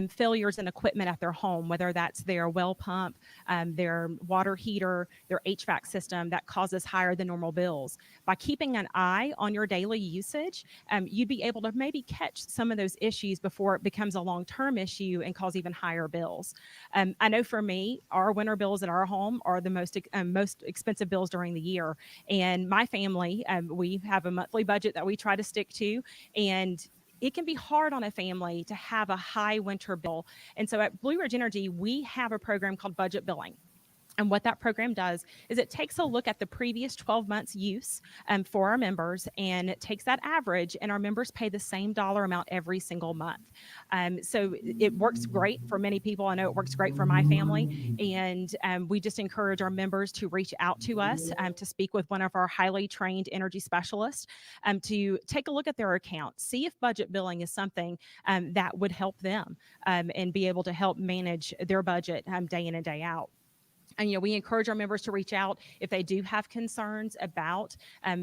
failures in equipment at their home, whether that's their well pump, their water heater, their HVAC system, that causes higher than normal bills. By keeping an eye on your daily usage, you'd be able to maybe catch some of those issues before it becomes a long-term issue and cause even higher bills. I know for me, our winter bills at our home are the most expensive bills during the year. And my family, we have a monthly budget that we try to stick to, and it can be hard on a family to have a high winter bill. And so at Blue Ridge Energy, we have a program called budget billing. And what that program does is it takes a look at the previous 12 months use for our members, and it takes that average, and our members pay the same dollar amount every single month. So it works great for many people. I know it works great for my family. And we just encourage our members to reach out to us to speak with one of our highly trained energy specialists to take a look at their account, see if budget billing is something that would help them and be able to help manage their budget day in and day out. And, we encourage our members to reach out if they do have concerns about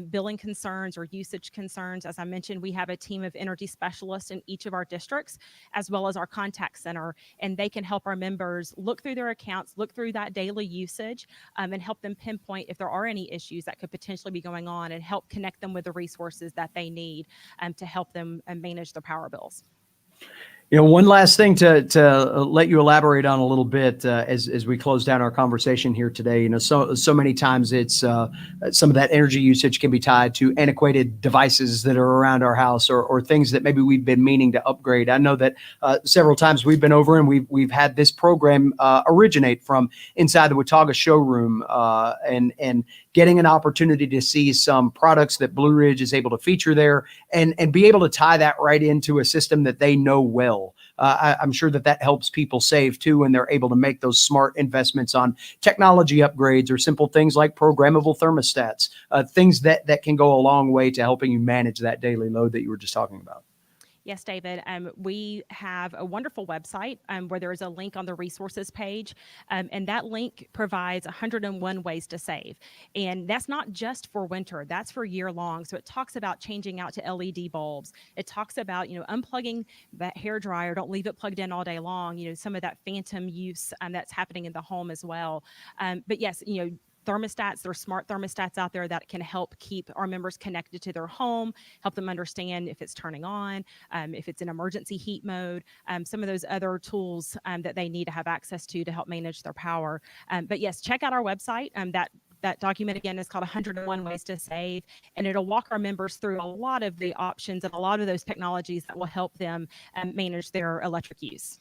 billing concerns or usage concerns. As I mentioned, we have a team of energy specialists in each of our districts, as well as our contact center, and they can help our members look through their accounts, look through that daily usage, and help them pinpoint if there are any issues that could potentially be going on, and help connect them with the resources that they need to help them manage their power bills. One last thing to let you elaborate on a little bit as we close down our conversation here today. So many times it's some of that energy usage can be tied to antiquated devices that are around our house, or things that maybe we've been meaning to upgrade. I know that several times we've been over and we've had this program originate from inside the Watauga showroom, and getting an opportunity to see some products that Blue Ridge is able to feature there, and be able to tie that right into a system that they know well. I'm sure that helps people save too, and they're able to make those smart investments on technology upgrades or simple things like programmable thermostats, things that can go a long way to helping you manage that daily load that you were just talking about. Yes, David. We have a wonderful website where there is a link on the resources page, and that link provides 101 ways to save. And that's not just for winter, that's for year long. So it talks about changing out to LED bulbs. It talks about, unplugging that hair dryer. Don't leave it plugged in all day long. Some of that phantom use that's happening in the home as well. But yes, thermostats, there are smart thermostats out there that can help keep our members connected to their home, help them understand if it's turning on, if it's in emergency heat mode, some of those other tools that they need to have access to help manage their power. But yes, check out our website. That document, again, is called 101 Ways to Save, and it'll walk our members through a lot of the options and a lot of those technologies that will help them manage their electric use.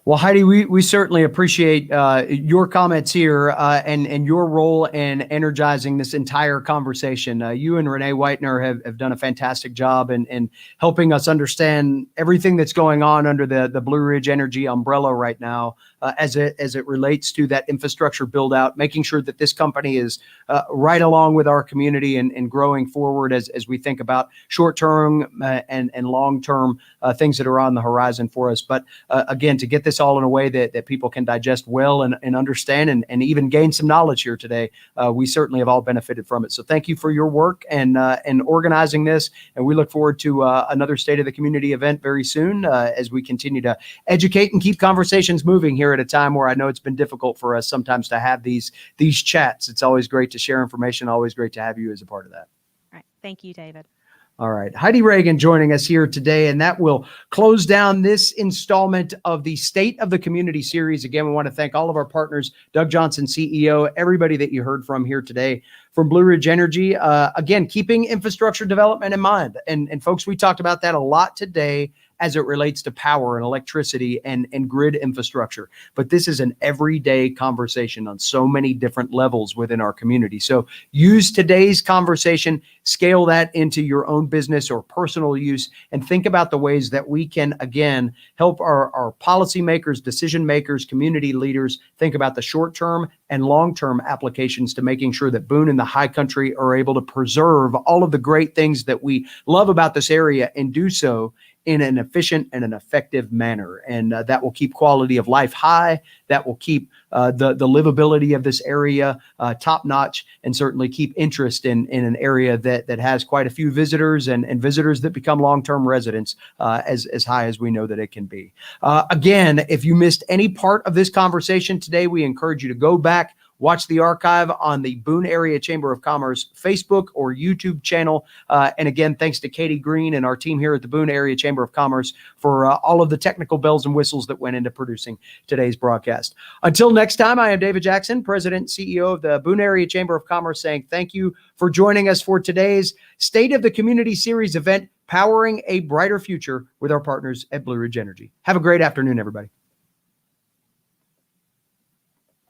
Well, Heidi, we certainly appreciate your comments here and your role in energizing this entire conversation. You and Renee Whitener have done a fantastic job in helping us understand everything that's going on under the Blue Ridge Energy umbrella right now, as it relates to that infrastructure build out, making sure that this company is right along with our community and growing forward as we think about short-term and long-term things that are on the horizon for us. But again, to get this all in a way that people can digest well and understand and even gain some knowledge here today, we certainly have all benefited from it. So thank you for your work and organizing this. And we look forward to another State of the Community event very soon as we continue to educate and keep conversations moving here at a time where I know it's been difficult for us sometimes to have these chats. It's always great to share information, always great to have you as a part of that. All right. Thank you, David. All right. Heidi Reagan joining us here today, and that will close down this installment of the State of the Community series. Again, we want to thank all of our partners, Doug Johnson, CEO, everybody that you heard from here today from Blue Ridge Energy. Again, keeping infrastructure development in mind. And folks, we talked about that a lot today as it relates to power and electricity and grid infrastructure. But this is an everyday conversation on so many different levels within our community. So use today's conversation, scale that into your own business or personal use, and think about the ways that we can, again, help our policymakers, decision makers, community leaders think about the short-term and long-term applications to making sure that Boone and the High Country are able to preserve all of the great things that we love about this area and do so in an efficient and an effective manner. And that will keep quality of life high. That will keep the livability of this area top notch, and certainly keep interest in an area that has quite a few visitors and visitors that become long-term residents as high as we know that it can be. Again, if you missed any part of this conversation today, we encourage you to go back, watch the archive on the Boone Area Chamber of Commerce Facebook or YouTube channel. And again, thanks to Katie Green and our team here at the Boone Area Chamber of Commerce for all of the technical bells and whistles that went into producing today's broadcast. Until next time, I am David Jackson, President and CEO of the Boone Area Chamber of Commerce, saying thank you for joining us for today's State of the Community Series event, powering a brighter future with our partners at Blue Ridge Energy. Have a great afternoon, everybody.